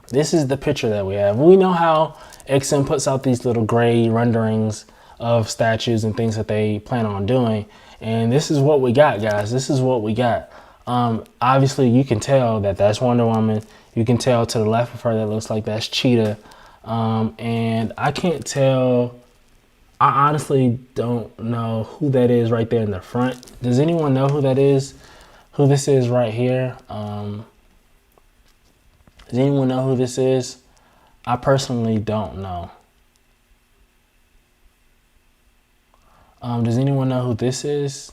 [SPEAKER 1] This is the picture that we have. We know how XM puts out these little gray renderings of statues and things that they plan on doing, and this is what we got, guys. This is what we got. Obviously you can tell that that's Wonder Woman. You can tell to the left of her that looks like that's Cheetah. And I can't tell. I honestly don't know who that is right there in the front. Does anyone know who that is? Who this is right here? Does anyone know who this is? I personally don't know. Does anyone know who this is?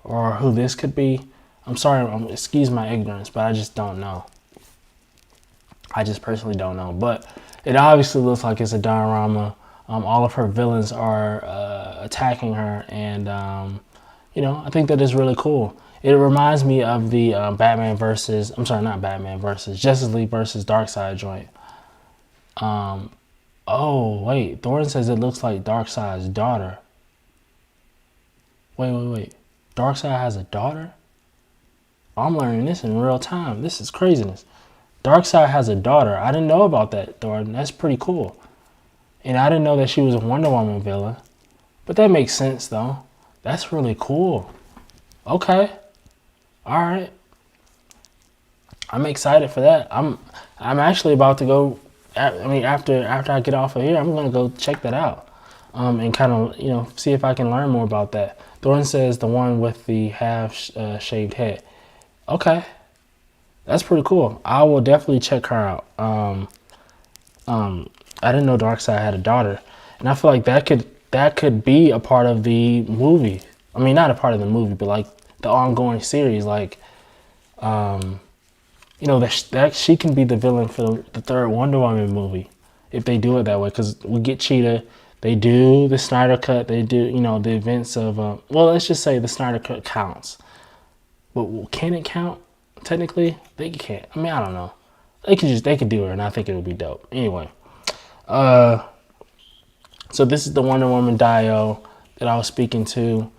[SPEAKER 1] Or who this could be? I'm sorry, excuse my ignorance, but I just don't know. I just personally don't know. But it obviously looks like it's a diorama. All of her villains are attacking her, and I think that is really cool. It reminds me of the Justice League versus Darkseid joint. Oh wait, Thornton says it looks like Darkseid's daughter. Wait. Darkseid has a daughter? I'm learning this in real time. This is craziness. Darkseid has a daughter. I didn't know about that, Thornton. That's pretty cool. And I didn't know that she was a Wonder Woman villain. But that makes sense, though. That's really cool. Okay. All right. I'm excited for that. I'm actually about to go. After I get off of here, I'm gonna go check that out. And kind of see if I can learn more about that. Thornton says the one with the half shaved head. Okay, that's pretty cool. I will definitely check her out. I didn't know Darkseid had a daughter, and I feel like that could be a part of the movie. I mean, not a part of the movie, but like the ongoing series. Like, that she can be the villain for the third Wonder Woman movie if they do it that way. Because we get Cheetah. They do the Snyder Cut. They do the events of let's just say the Snyder Cut counts. But can it count? Technically, they can't. I mean, I don't know. They could do it, and I think it would be dope. Anyway, So this is the Wonder Woman dio that I was speaking to.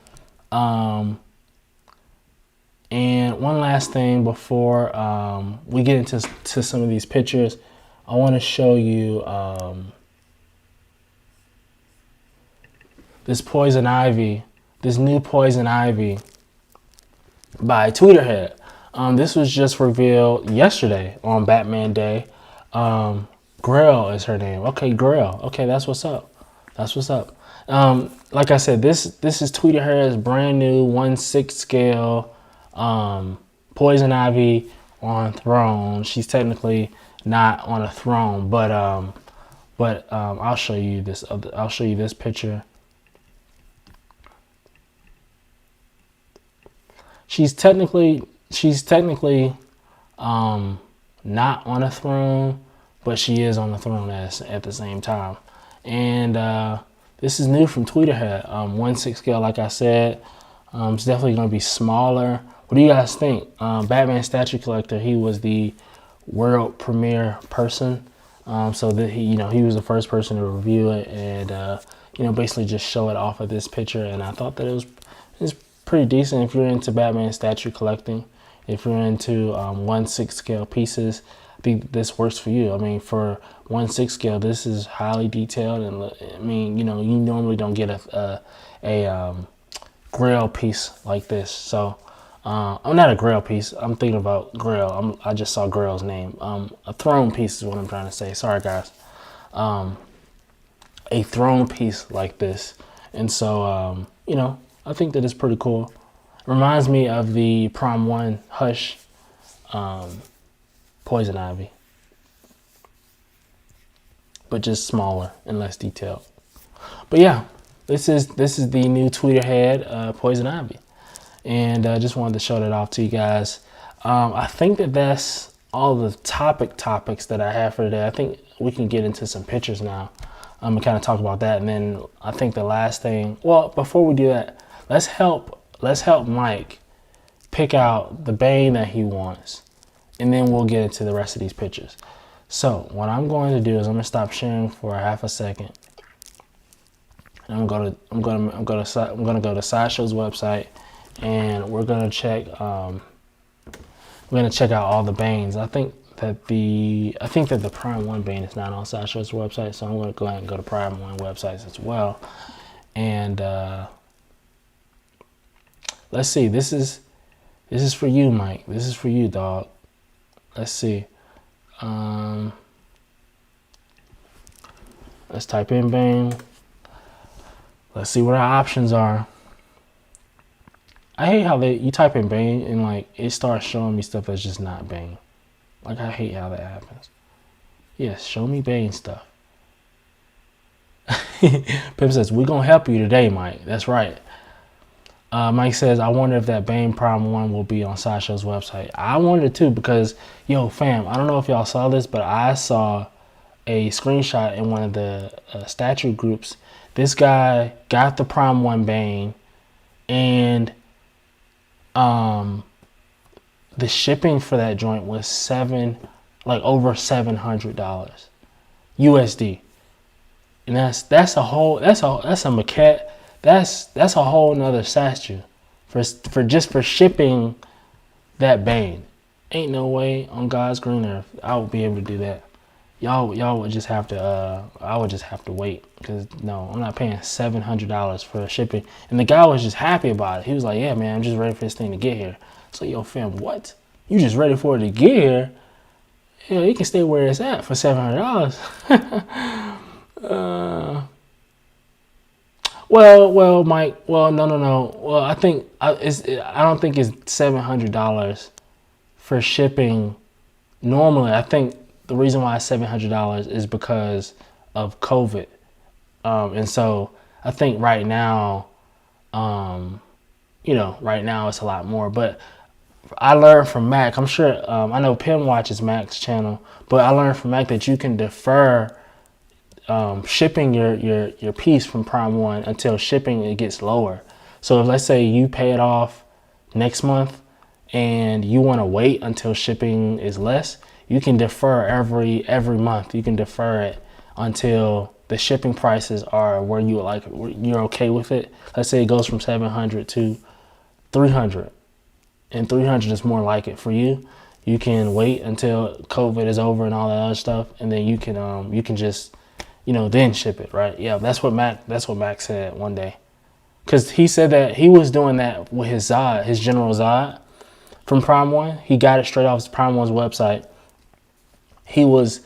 [SPEAKER 1] And one last thing before we get into some of these pictures, I want to show you this Poison Ivy, this new Poison Ivy by Tweeterhead. This was just revealed yesterday on Batman Day. Grail is her name. Okay, Grail. Okay, that's what's up. That's what's up. Like I said, this is Tweeterhead's brand new 1/6 scale Poison Ivy on throne. She's technically not on a throne, but I'll show you this. I'll show you this picture. She's technically not on a throne, but she is on the throne at the same time. And this is new from Tweeterhead. 1/6 scale, like I said. It's definitely going to be smaller. What do you guys think? Batman Statue Collector, he was the world premiere person. So that he was the first person to review it and basically just show it off of this picture. And I thought that it was pretty decent if you're into Batman statue collecting. If you're into 1/6 scale pieces, I think this works for you. I mean, for 1/6 scale, this is highly detailed, and I mean, you normally don't get a Grail piece like this. So I'm not a Grail piece. I'm thinking about Grail. I just saw Grail's name. A throne piece is what I'm trying to say. Sorry, guys. A throne piece like this, and so I think that it's pretty cool. Reminds me of the Prime 1 Hush Poison Ivy, but just smaller and less detailed. But yeah, this is the new Tweeterhead Poison Ivy, and I just wanted to show that off to you guys. I think that's all the topics that I have for today. I think we can get into some pictures now. And kind of talk about that, and then I think the last thing. Well, before we do that, let's help Mike pick out the Bane that he wants, and then we'll get into the rest of these pictures. So what I'm going to do is I'm gonna stop sharing for half a second. And I'm gonna go to Sideshow's website, and we're gonna check out all the Banes. I think that the Prime 1 Bane is not on Sideshow's website, so I'm gonna go ahead and go to Prime 1 websites as well. And let's see. This is for you, Mike. This is for you, dog. Let's see. Let's type in Bane. Let's see what our options are. I hate how you type in Bane and like it starts showing me stuff that's just not Bane. Like, I hate how that happens. Yes, show me Bane stuff. Pip says, we're going to help you today, Mike. That's right. Mike says, I wonder if that Bane Prime 1 will be on Sideshow's website. I wonder too, because, yo, fam, I don't know if y'all saw this, but I saw a screenshot in one of the statue groups. This guy got the Prime 1 Bane, and the shipping for that joint was over $700 USD, and that's a maquette. That's a whole nother statue for shipping that Bane. Ain't no way on God's green earth I would be able to do that. Y'all would just have to. I would just have to wait, because no, I'm not paying $700 for shipping. And the guy was just happy about it. He was like, "Yeah, man, I'm just ready for this thing to get here." So, yo, fam, what? You just ready for it to get here? Yeah, you can stay where it's at for $700. Well, Mike. Well, no. Well, I don't think it's $700 for shipping. Normally, I think the reason why it's $700 is because of COVID, and so I think right now, right now it's a lot more. But I learned from Mac. I'm sure I know Pim watches Mac's channel, but I learned from Mac that you can defer shipping your piece from Prime 1 until shipping it gets lower. So if, let's say, you pay it off next month and you want to wait until shipping is less, you can defer every month. You can defer it until the shipping prices are where you're okay with it. Let's say it goes from 700 to 300, and 300 is more like it for you. You can wait until COVID is over and all that other stuff, and then you can just, then ship it, right? Yeah, that's what Mac said one day, because he said that he was doing that with his General Zod from Prime One. He got it straight off his Prime One's website. He was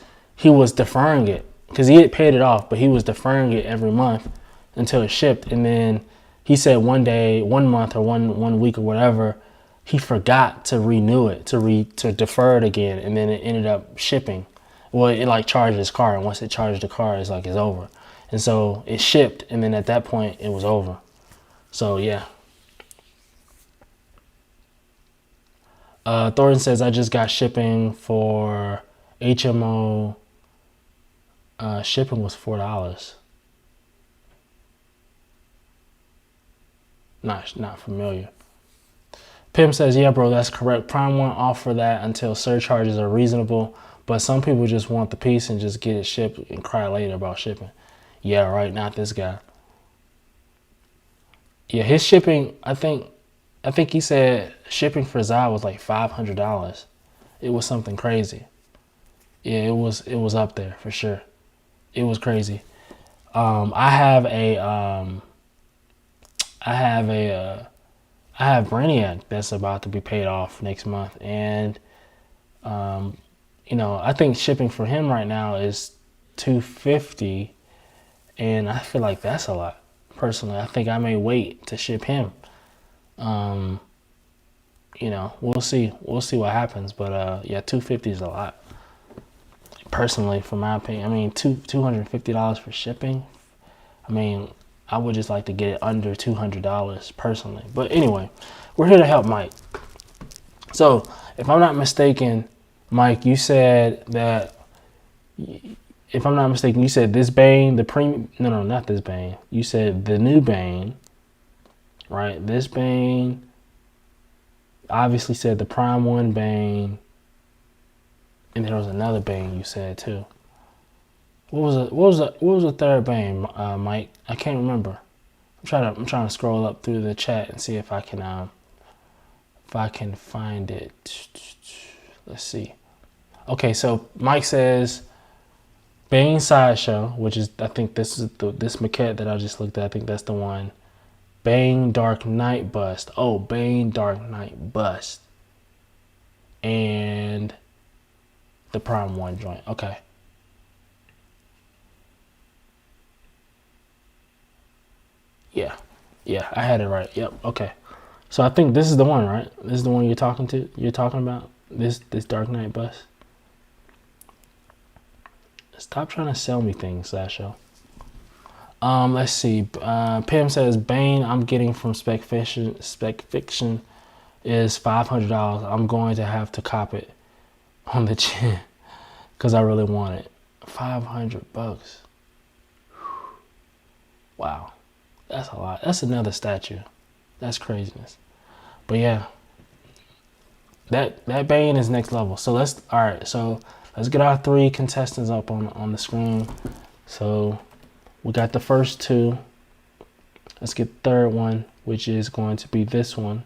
[SPEAKER 1] deferring it because he had paid it off, but he was deferring it every month until it shipped. And then he said one day, 1 month or one week or whatever, he forgot to renew it, to defer it again, and then it ended up shipping. Well, it like charged his car, and once it charged the car, it's over. And so it shipped, and then at that point, it was over. So yeah. Thornton says, I just got shipping for HMO. Shipping was $4. Not familiar. Pim says, yeah, bro, that's correct. Prime won't offer that until surcharges are reasonable, but some people just want the piece and just get it shipped and cry later about shipping. Yeah, right, not this guy. Yeah, his shipping, I think he said shipping for Zod was like $500. It was something crazy. Yeah, it was up there for sure. It was crazy. I have Brainiac that's about to be paid off next month, and I think shipping for him right now is $250, and I feel like that's a lot. Personally, I think I may wait to ship him. We'll see what happens, but yeah, $250 is a lot. Personally, from my opinion, I mean, $250 for shipping. I mean, I would just like to get it under $200 personally. But anyway, we're here to help Mike. So, if I'm not mistaken, Mike, you said that. If I'm not mistaken, you said this Bane, the premium. No, not this Bane. You said the new Bane, right? This Bane. Obviously, said the Prime One Bane. And there was another Bane you said too. What was the third Bane, Mike? I can't remember. I'm trying to scroll up through the chat and see if I can find it. Let's see. Okay, so Mike says Bane Sideshow, which is, I think this is this maquette that I just looked at. I think that's the one. Bane Dark Knight Bust. Oh, Bane Dark Knight Bust. And the Prime One joint. Okay. Yeah, I had it right. Yep. Okay. So I think this is the one, right? This is the one you're talking about. This Dark Knight Bust. Stop trying to sell me things, Sasha. Let's see. Pam says Bane I'm getting from Spec Fiction is $500. I'm going to have to cop it on the chin because I really want it. $500. Wow, that's a lot. That's another statue. That's craziness. But yeah, that Bane is next level. So let's get our 3 contestants up on the screen. So we got the first 2. Let's get the third one, which is going to be this one,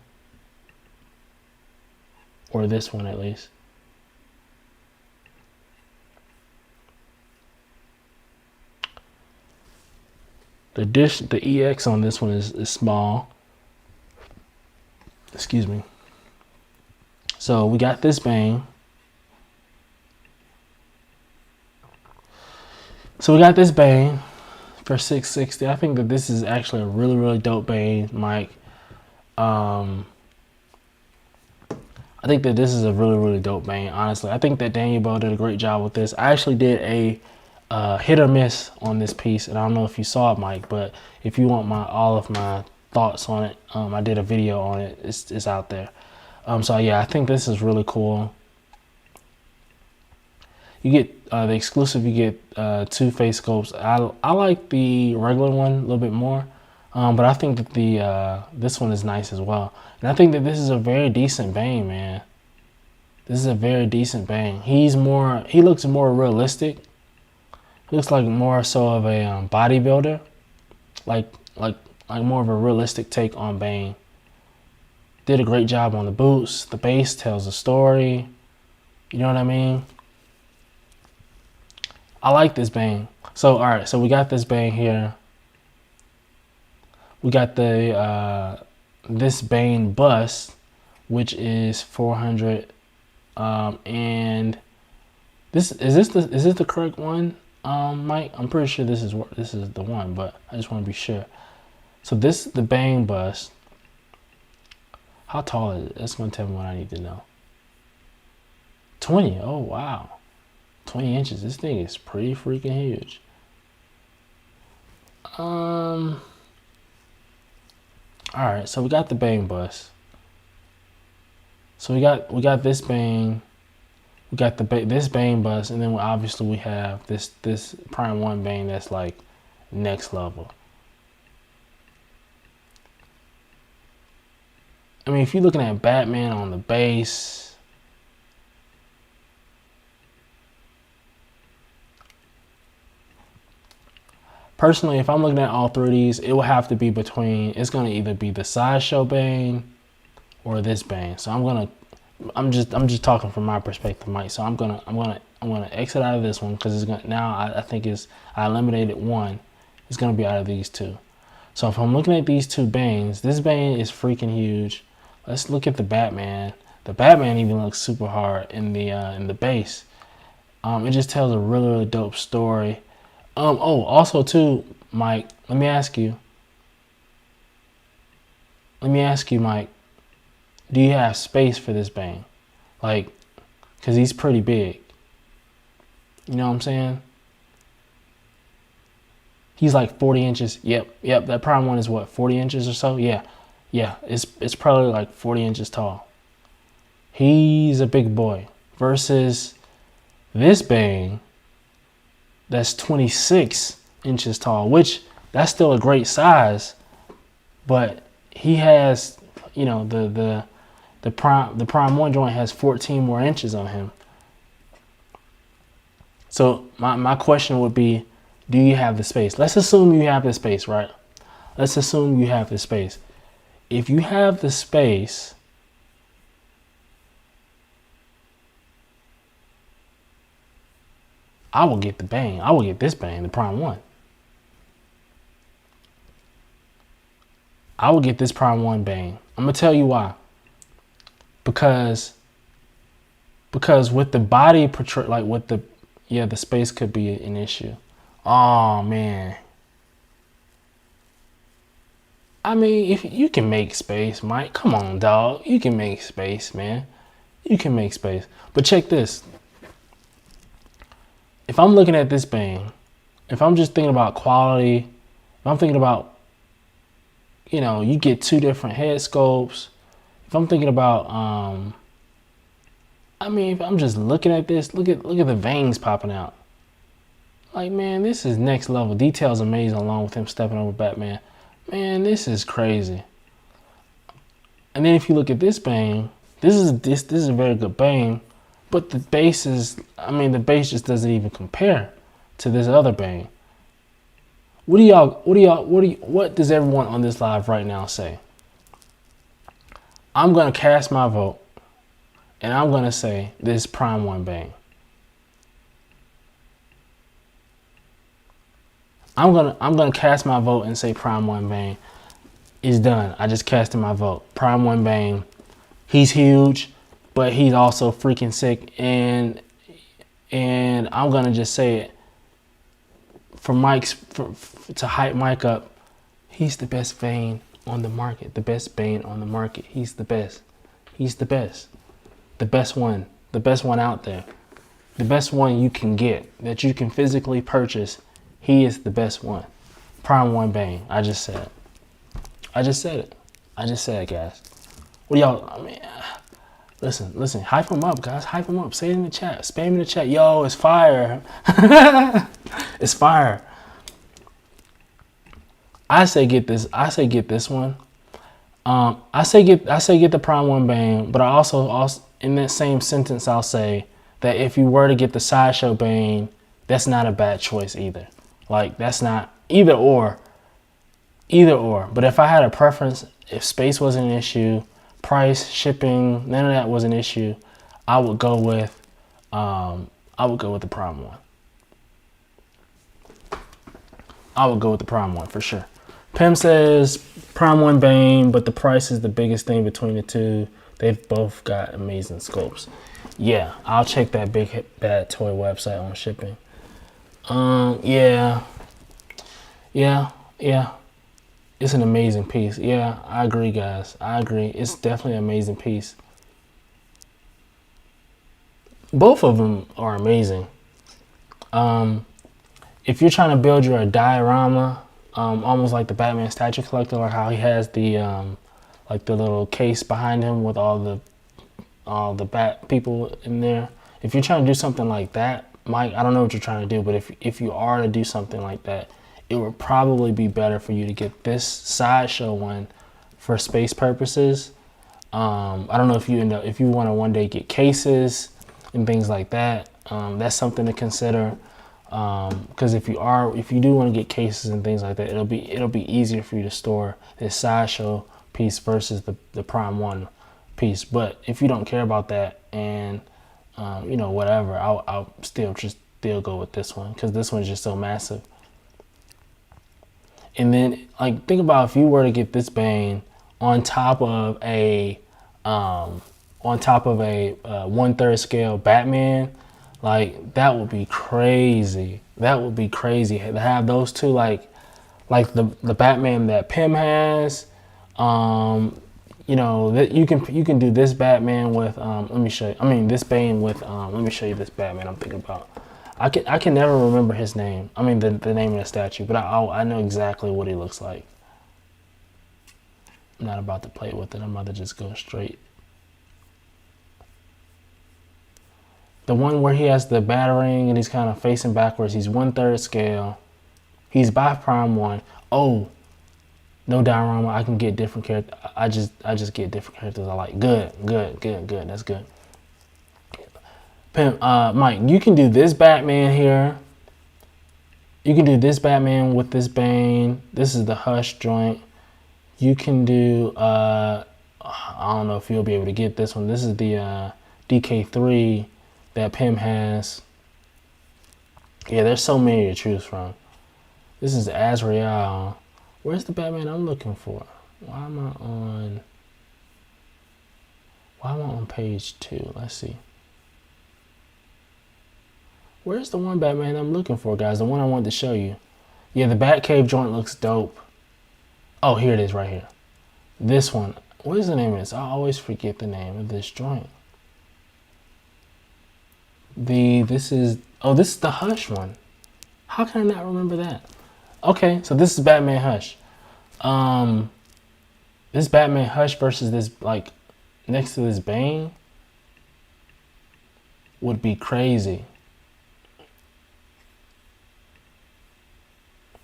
[SPEAKER 1] or this one at least. The EX on this one is small. Excuse me. So we got this Bane. So we got this Bane for $660. I think that this is actually a really, really dope Bane, Mike. I think that this is a really, really dope Bane, honestly. I think that Daniel Bow did a great job with this. I actually did a hit or miss on this piece, and I don't know if you saw it, Mike, but if you want all of my thoughts on it, I did a video on it. It's out there. So yeah, I think this is really cool. You get the exclusive. You get 2 face sculpts. I like the regular one a little bit more, but I think that this one is nice as well. And I think that this is a very decent Bane, man. This is a very decent Bane. He looks more realistic. He looks like more so of a bodybuilder, like like like more of a realistic take on Bane. Did a great job on the boots. The base tells a story. You know what I mean? I like this Bane. So all right, so we got this Bane here. We got the this Bane bust, which is 400, and this the correct one, Mike? I'm pretty sure this is the one, but I just want to be sure. So this is the Bane bust. How tall is it? That's gonna tell me what I need to know. 20. Oh wow, 20 inches. This thing is pretty freaking huge. All right, so we got the Bane bust. So we got this Bane. We got this Bane bust, and then obviously we have this Prime 1 Bane that's like next level. I mean, if you're looking at Batman on the base, personally, if I'm looking at all three of these, it will have to be between. It's gonna either be the Sideshow Bane or this Bane. So I'm just talking from my perspective, Mike. So I'm gonna exit out of this one because it's gonna now. I think I eliminated one. It's gonna be out of these two. So if I'm looking at these two Banes, this Bane is freaking huge. Let's look at the Batman. The Batman even looks super hard in the base. It just tells a really dope story. Oh, also too, Mike. Let me ask you, Mike. Do you have space for this Bane? Like, cause he's pretty big. You know what I'm saying? He's like 40 inches. Yep. That Prime 1 is what, 40 inches or so? Yeah. It's probably like 40 inches tall. He's a big boy. Versus this Bane, that's 26 inches tall, which that's still a great size, but he has, you know, the Prime 1 joint has 14 more inches on him. So my question would be, do you have the space? Let's assume you have the space, right? Let's assume you have the space. If you have the space, I will get the Bane. I will get this Bane, the Prime 1. I will get this Prime 1 Bane. I'm going to tell you why. Because with the body portray, like with the space could be an issue. Oh man. I mean, if you can make space, Mike, come on, dog. You can make space, man. You can make space. But check this. If I'm looking at this Bane, if I'm just thinking about quality, if I'm thinking about, you know, you get two different head sculpts. If I'm thinking about, I mean, if I'm just looking at this, look at the veins popping out. Like, man, this is next level. Details amazing along with him stepping over Batman. Man, this is crazy. And then if you look at this Bane, this is a very good Bane, but the base is, I mean, the base just doesn't even compare to this other Bane. What does everyone on this live right now say? I'm gonna cast my vote, and I'm gonna say this Prime 1 Bane. I'm gonna cast my vote and say Prime 1 Bane is done. I just casted my vote. Prime 1 Bane. He's huge, but he's also freaking sick. And I'm gonna just say it to hype Mike up. He's the best Bane on the market. The best Bane on the market. He's the best. He's the best. The best one. The best one out there. The best one you can get, that you can physically purchase. He is the best one. Prime 1 Bane. I just said it. I just said it, guys. What y'all, I mean, listen. Hype him up, guys. Hype him up. Say it in the chat. Spam in the chat. Yo, it's fire. It's fire. I say get this one. I say get the Prime 1 Bane, but I also in that same sentence I'll say that if you were to get the Sideshow Bane, that's not a bad choice either. Like, that's not either or. But if I had a preference, if space wasn't an issue, price, shipping, none of that was an issue, I would go with the Prime 1. I would go with the Prime 1 for sure. Pim says Prime 1 Bane, but the price is the biggest thing between the two. They've both got amazing scopes. Yeah, I'll check that Big Bad Toy website on shipping. Yeah. It's an amazing piece. Yeah, I agree, guys. I agree. It's definitely an amazing piece. Both of them are amazing. If you're trying to build your diorama, almost like the Batman statue collector, like how he has the like the little case behind him with all the Bat people in there. If you're trying to do something like that, Mike, I don't know what you're trying to do, but if you are to do something like that, it would probably be better for you to get this sideshow one for space purposes. I don't know if you want to one day get cases and things like that. That's something to consider. Because if you do want to get cases and things like that, it'll be easier for you to store this sideshow piece versus the Prime 1 piece. But if you don't care about that and whatever, I'll still go with this one because this one's just so massive. And then, like, think about if you were to get this Bane on top of a 1/3 scale Batman, like, that would be crazy. That would be crazy to have those two, like the Batman that Pim has. That you can do this Batman with. Let me show you. I mean, this Bane with. Let me show you this Batman I'm thinking about. I can never remember his name. I mean the name of the statue, but I know exactly what he looks like. I'm not about to play with it. I'm about to just go straight. The one where he has the batarang and he's kind of facing backwards. He's 1/3 scale. He's by Prime 1. Oh, no diorama. I can get different characters. I just get different characters I like. Good. That's good. Mike, you can do this Batman here. You can do this Batman with this Bane. This is the Hush joint. You can do, I don't know if you'll be able to get this one. This is the DK3 that Pim has. Yeah, there's so many to choose from. This is Azrael. Where's the Batman I'm looking for? Why am I on page 2? Let's see. Where's the one Batman I'm looking for, guys? The one I wanted to show you. Yeah, the Batcave joint looks dope. Oh, here it is right here. This one. What is the name of this? I always forget the name of this joint. This is the Hush one. How can I not remember that? Okay, so this is Batman Hush. This Batman Hush versus this, like, next to this Bane would be crazy.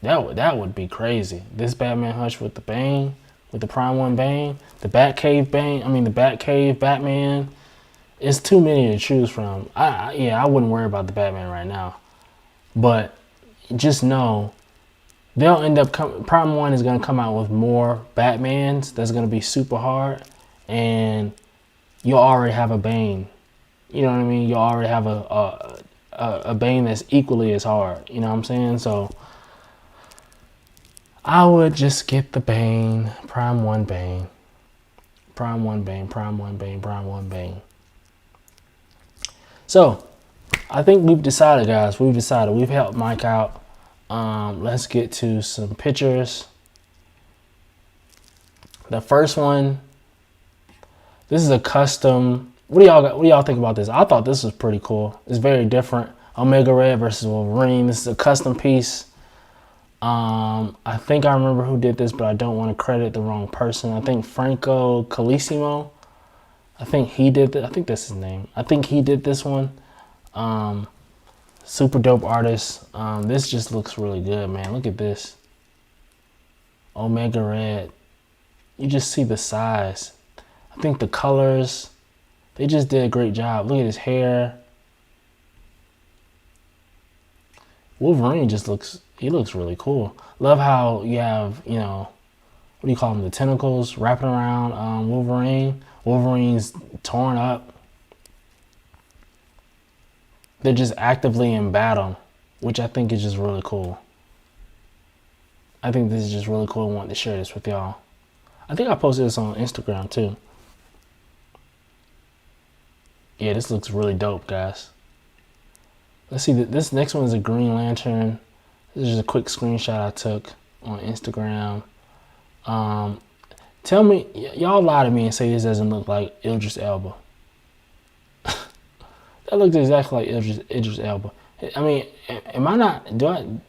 [SPEAKER 1] That would be crazy. This Batman Hush with the Bane, with the Prime 1 Bane, the Batcave Bane, the Batcave Batman. It's too many to choose from. I wouldn't worry about the Batman right now. But just know they'll end up Prime 1 is going to come out with more Batmans that's going to be super hard, and you'll already have a Bane. You know what I mean? You'll already have a Bane that's equally as hard. You know what I'm saying? So I would just get the Bane, Prime 1 Bane. Prime 1 Bane, Prime 1 Bane, Prime 1 Bane. So, I think we've decided, guys. We've helped Mike out. Let's get to some pictures. The first one, this is a custom. What do y'all think about this? I thought this was pretty cool. It's very different. Omega Red versus Wolverine. This is a custom piece. I think I remember who did this, but I don't want to credit the wrong person. I think Franco Calissimo. I think he did I think that's his name. I think he did this one. Super dope artist. This just looks really good, man. Look at this. Omega Red. You just see the size. I think the colors, they just did a great job. Look at his hair. Wolverine just looks, he looks really cool. Love how you have, you know, what do you call them, the tentacles wrapping around Wolverine. Wolverine's torn up. They're just actively in battle, which I think is just really cool. I think this is just really cool. I wanted to share this with y'all. I think I posted this on Instagram too. Yeah, this looks really dope, guys. Let's see, this next one is a Green Lantern. This is just a quick screenshot I took on Instagram. Tell me, y'all lie to me and say this doesn't look like Idris Elba. That looks exactly like Idris Elba. I mean, am I not, do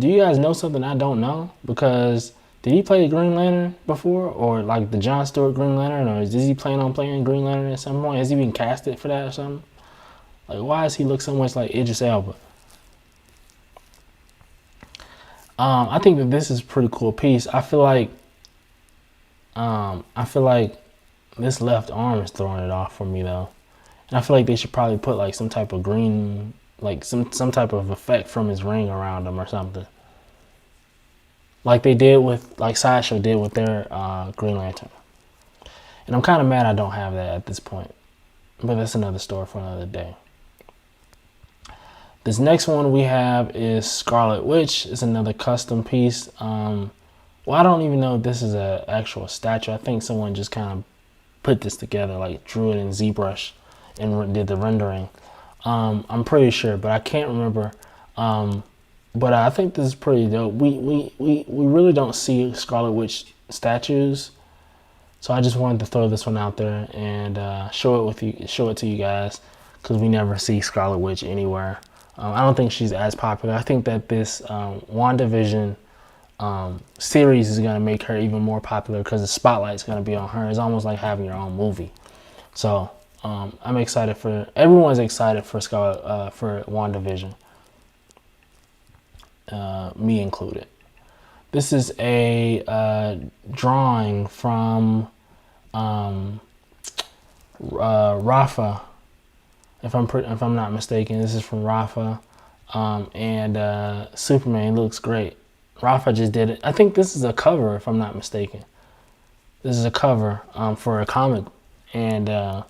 [SPEAKER 1] you guys know something I don't know? Because did he play the Green Lantern before? Or like the John Stewart Green Lantern? Or is he planning on playing Green Lantern at some point? Has he been casted for that or something? Like, why does he look so much like Idris Elba? I think that this is a pretty cool piece. I feel like this left arm is throwing it off for me though. And I feel like they should probably put like some type of green, like some type of effect from his ring around him or something. Like they did with, like Sideshow did with their Green Lantern. And I'm kind of mad I don't have that at this point. But that's another story for another day. This next one we have is Scarlet Witch. It's another custom piece. Well, I don't even know if this is an actual statue. I think someone just kind of put this together, like drew it in ZBrush and did the rendering. I'm pretty sure, but I can't remember. But I think this is pretty dope. We really don't see Scarlet Witch statues, so I just wanted to throw this one out there and show it to you guys, because we never see Scarlet Witch anywhere. I don't think she's as popular. I think that this WandaVision series is going to make her even more popular because the spotlight's going to be on her. It's almost like having your own movie. So I'm excited for, everyone's excited for for WandaVision, me included. This is a drawing from Rafa. If I'm not mistaken, this is from Rafa, and Superman looks great. Rafa just did it. I think this is a cover, if I'm not mistaken. This is a cover for a comic, and I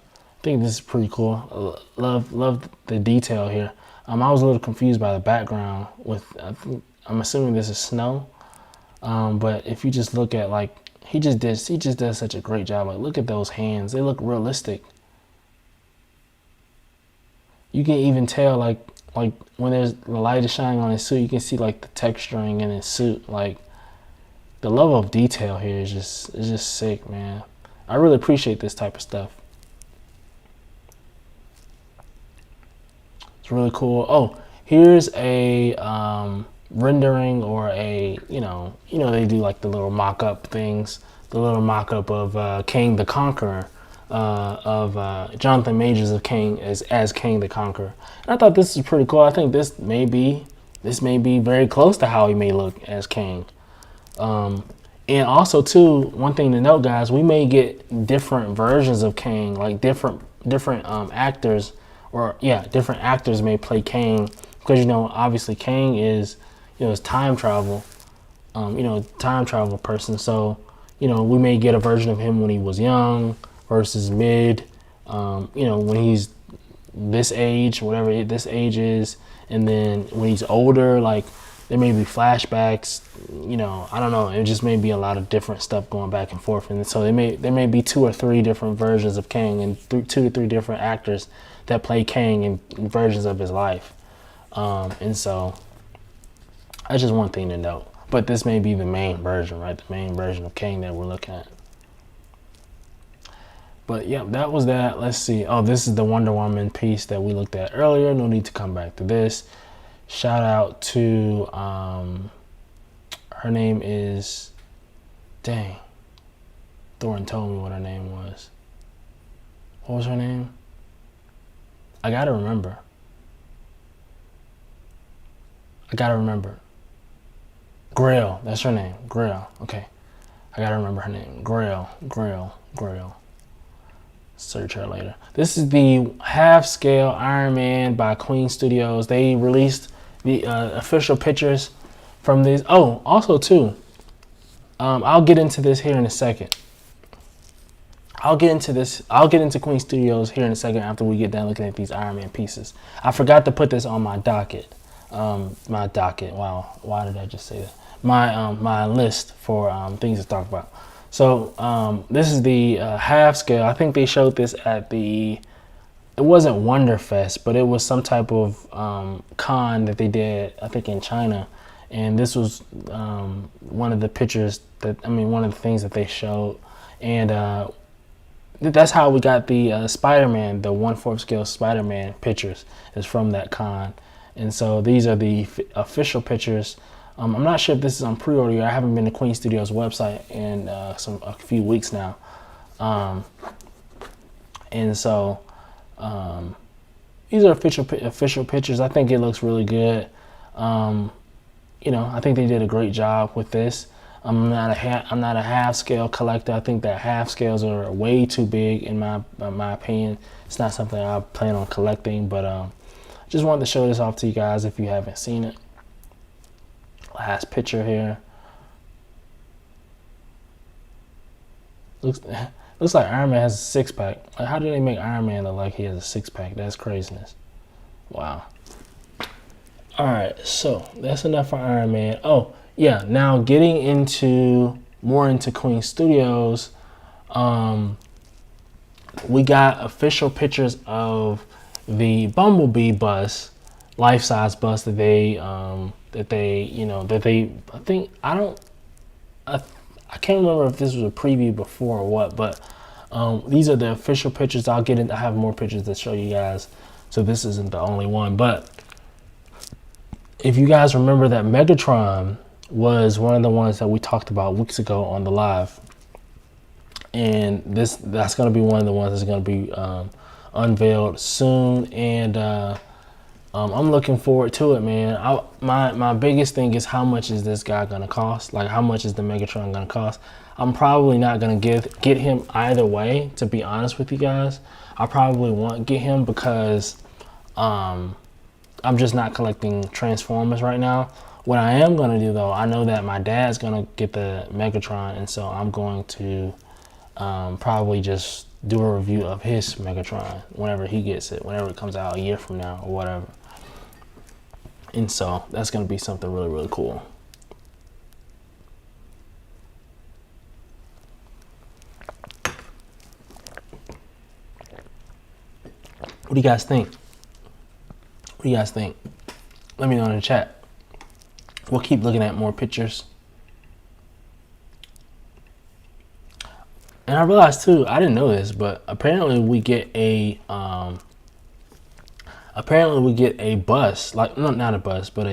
[SPEAKER 1] think this is pretty cool. Love the detail here. I was a little confused by the background with. I'm assuming this is snow, but if you just look at, like, he just does such a great job. Like, look at those hands; they look realistic. You can even tell, like when there's the light is shining on his suit, you can see like the texturing in his suit. Like, the level of detail here is just sick, man. I really appreciate this type of stuff. It's really cool. Oh, here's a rendering, or a you know they do like the little mock-up things, the little mock-up of King the Conqueror. Of Jonathan Majors of King as King the Conqueror. And I thought this is pretty cool. I think this may be very close to how he may look as King. And also too, one thing to note, guys, we may get different versions of King, like different actors, or different actors may play King, because obviously King is is time travel, time travel person. So we may get a version of him when he was young versus mid, when he's this age, whatever this age is, and then when he's older, like there may be flashbacks, I don't know, it just may be a lot of different stuff going back and forth, and so there may be 2 or 3 different versions of Kang, and 2 to 3 different actors that play Kang in versions of his life, and so that's just one thing to note. But this may be the main version, right? The main version of Kang that we're looking at. But yeah, that was that. Let's see. Oh, this is the Wonder Woman piece that we looked at earlier. No need to come back to this. Shout out to, her name is, dang, Thornton told me what her name was. What was her name? I gotta remember. Grail, that's her name. Grail. Okay. I gotta remember her name. Grail. Search her later. This is the half-scale Iron Man by Queen Studios. They released the official pictures from these. Oh, also too, I'll get into this here in a second. I'll get into Queen Studios here in a second after we get done looking at these Iron Man pieces. I forgot to put this on my docket. My docket. Wow, why did I just say that? My list for things to talk about. So this is the half scale. I think they showed this at the. It wasn't Wonderfest, but it was some type of con that they did. I think in China, and this was one of the pictures one of the things that they showed, and. That's how we got the Spider-Man, the 1/4 scale Spider-Man pictures is from that con. And so these are the official pictures. I'm not sure if this is on pre-order. I haven't been to Queen Studios website in a few weeks now. And so these are official pictures. I think it looks really good. I think they did a great job with this. I'm not a half scale collector. I think that half scales are way too big in my opinion. It's not something I plan on collecting, but just wanted to show this off to you guys if you haven't seen it. Last picture here. Looks like Iron Man has a six pack. Like, how do they make Iron Man look like he has a six pack? That's craziness. Wow. All right, so that's enough for Iron Man. Oh. Yeah, now getting more into Queen Studios, we got official pictures of the Bumblebee bus, life-size bus that they I can't remember if this was a preview before or what, but these are the official pictures. I have more pictures to show you guys, so this isn't the only one. But if you guys remember that Megatron was one of the ones that we talked about weeks ago on the live, and that's going to be one of the ones that's going to be unveiled soon, and I'm looking forward to it, man. My biggest thing is, how much is this guy going to cost? Like, how much is the Megatron going to cost? I'm probably not going to get him either way, to be honest with you guys. I probably won't get him because I'm just not collecting Transformers right now. What I am going to do, though, I know that my dad's going to get the Megatron, and so I'm going to probably just do a review of his Megatron whenever he gets it, whenever it comes out a year from now or whatever. And so that's going to be something really, really cool. What do you guys think? What do you guys think? Let me know in the chat. We'll keep looking at more pictures. And I realized too, I didn't know this, but apparently we get a bus, like not a bus, but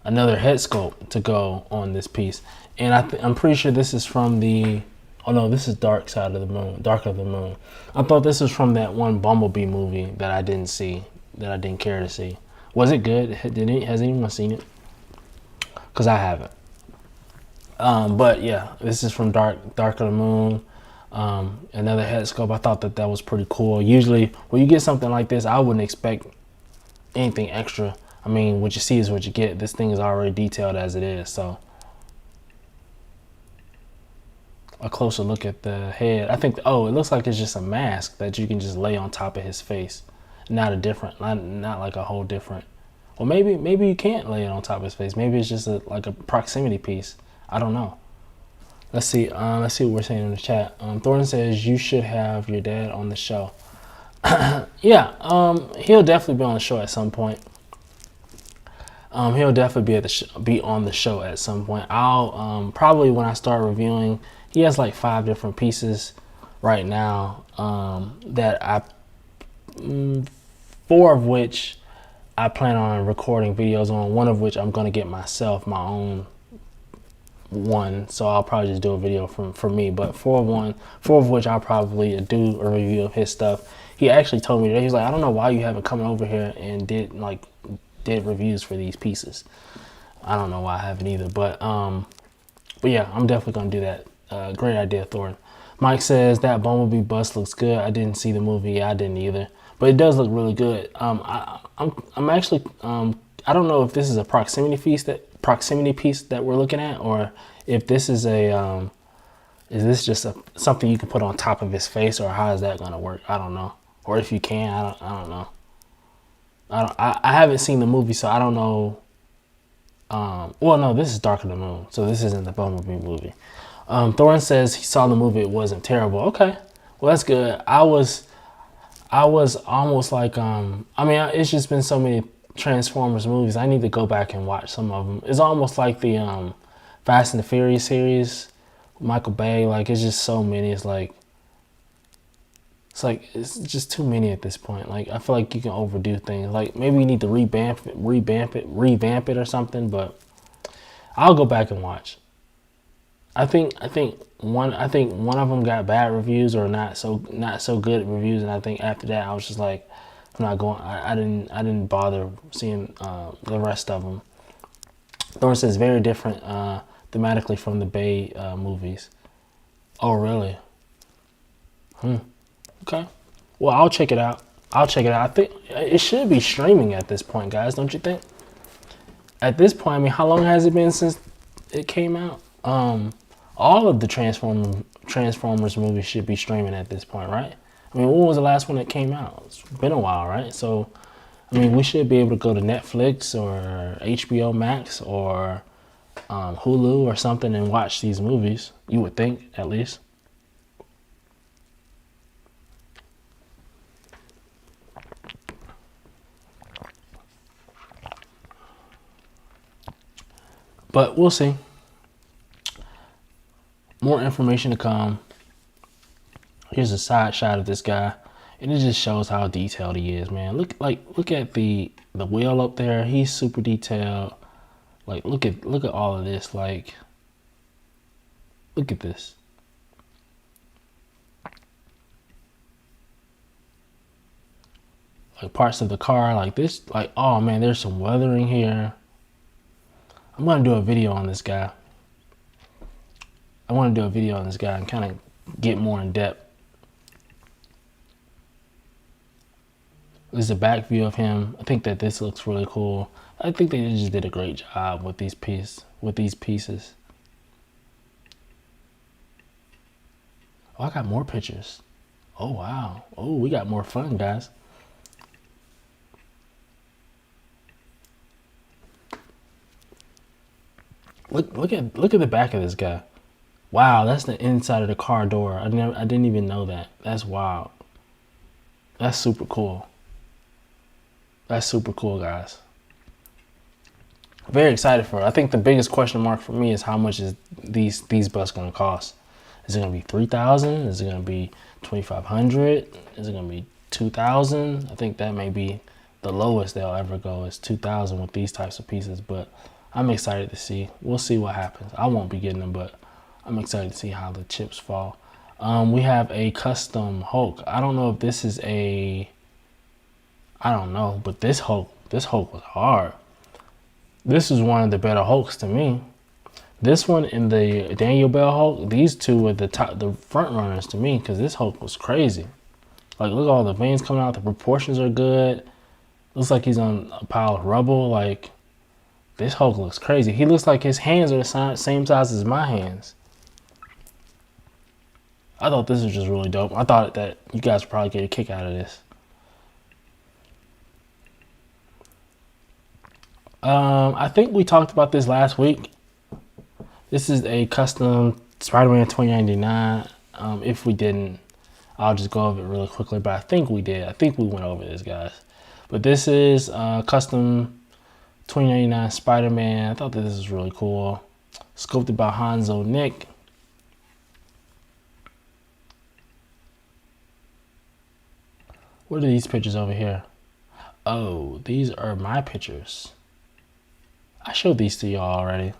[SPEAKER 1] another head sculpt to go on this piece. And I'm pretty sure this is from the. Oh no, this is Dark of the Moon. I thought this was from that one Bumblebee movie that I didn't see, that I didn't care to see. Was it good? Has anyone seen it? Because I haven't. But yeah, this is from Dark of the Moon. Another head sculpt. I thought that was pretty cool. Usually when you get something like this, I wouldn't expect anything extra. I mean, what you see is what you get. This thing is already detailed as it is. So a closer look at the head. I think, it looks like it's just a mask that you can just lay on top of his face. Not like a whole different. Well, maybe you can't lay it on top of his face. Maybe it's just like a proximity piece. I don't know. Let's see what we're saying in the chat. Thornton says you should have your dad on the show. Yeah, he'll definitely be on the show at some point. He'll definitely be on the show at some point. I'll probably, when I start reviewing, he has like 5 different pieces right now that 4 of which I plan on recording videos on. 1 of which I'm going to get myself my own one, so I'll probably just do a video for me. But 4 of which I'll probably do a review of his stuff. He actually told me today, he's like, I don't know why you haven't come over here and did reviews for these pieces. I don't know why I haven't either, but yeah, I'm definitely gonna do that. Great idea, Thornton. Mike says that Bumblebee bus looks good. I didn't see the movie. I didn't either, but it does look really good. I'm actually I I don't know if this is a proximity piece that we're looking at, or if this is is this just something you can put on top of his face, or how is that gonna work? I don't know. Or if you can, I don't know. I haven't seen the movie, so I don't know. Well, no, this is Dark of the Moon, so this isn't the Bumblebee movie. Thorin says he saw the movie; it wasn't terrible. Okay, well that's good. I was almost like I mean, it's just been so many Transformers movies. I need to go back and watch some of them. It's almost like the Fast and the Furious series, Michael Bay. Like it's just so many. It's just too many at this point. Like I feel like you can overdo things. Like maybe you need to revamp it or something. But I'll go back and watch. I think one of them got bad reviews or not so good reviews, and I think after that I was just like, I'm not going. I didn't bother seeing the rest of them. Thor says very different thematically from the Bay movies. Oh really? Okay. Well, I'll check it out. I think it should be streaming at this point, guys. Don't you think? At this point, I mean, how long has it been since it came out? All of the Transformers movies should be streaming at this point, right? I mean, when was the last one that came out? It's been a while, right? So, I mean, we should be able to go to Netflix or HBO Max or Hulu or something and watch these movies. You would think, at least. But we'll see. More information to come. Here's a side shot of this guy, and it just shows how detailed he is, man. Look at the wheel up there. He's super detailed. Like look at all of this. Like look at this. Like parts of the car, like this. Like oh man, there's some weathering here. I'm gonna do a video on this guy. I want to do a video on this guy and kind of get more in depth. This is a back view of him. I think that this looks really cool. I think they just did a great job with these pieces. Oh, I got more pictures. Oh wow. Oh, we got more fun, guys. Look at the back of this guy. Wow, that's the inside of the car door. I didn't even know that. That's wild. That's super cool. That's super cool, guys. Very excited for it. I think the biggest question mark for me is how much is these buses gonna cost? Is it gonna be $3,000? Is it gonna be $2,500? Is it gonna be $2,000? I think that may be the lowest they'll ever go is $2,000 with these types of pieces. But I'm excited to see. We'll see what happens. I won't be getting them, but I'm excited to see how the chips fall. We have a custom Hulk. I don't know if this is I don't know, but this Hulk was hard. This is one of the better Hulks to me. This one and the Daniel Bell Hulk, these two were the front runners to me, because this Hulk was crazy. Like look at all the veins coming out. The proportions are good. Looks like he's on a pile of rubble. Like this Hulk looks crazy. He looks like his hands are the same size as my hands. I thought this was just really dope. I thought that you guys would probably get a kick out of this. I think we talked about this last week. This is a custom Spider-Man 2099. If we didn't, I'll just go over it really quickly, but I think we did. I think we went over this, guys. But this is custom 2099 Spider-Man. I thought that this was really cool. Sculpted by Hanzo Nick. What are these pictures over here? Oh, these are my pictures. I showed these to y'all already.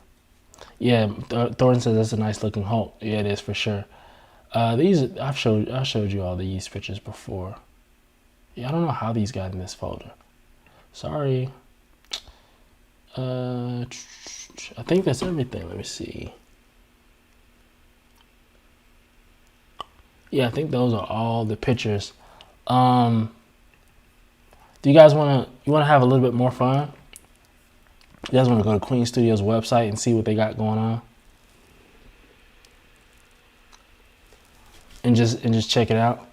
[SPEAKER 1] Yeah, Thornton says that's a nice looking Hulk. Yeah, it is for sure. These I showed you all these pictures before. Yeah, I don't know how these got in this folder. Sorry. I think that's everything. Let me see. Yeah, I think those are all the pictures. Do you guys wanna have a little bit more fun? You guys want to go to Queen Studios website and see what they got going on, and just check it out.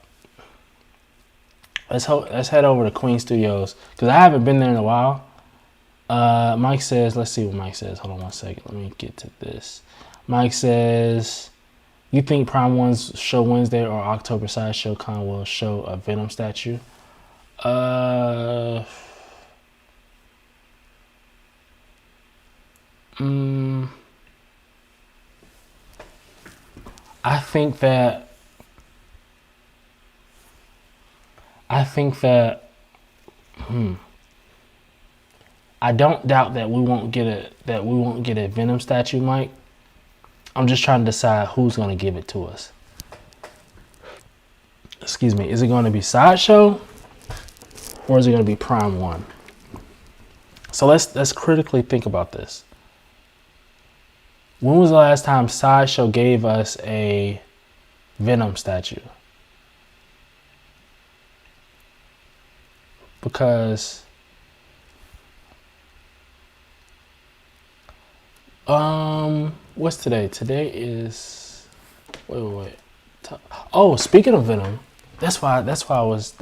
[SPEAKER 1] Let's head over to Queen Studios because I haven't been there in a while. Mike says, let's see what Mike says. Hold on one second. Let me get to this. Mike says, you think Prime 1's show Wednesday or October Sideshow Con will show a Venom statue? I think that I don't doubt that we won't get a Venom statue, Mike. I'm just trying to decide who's going to give it to us. Excuse me. Is it going to be Sideshow or is it going to be Prime 1? So let's critically think about this. When was the last time Sideshow gave us a Venom statue? Because what's today? Today is wait. Oh, speaking of Venom, that's why I was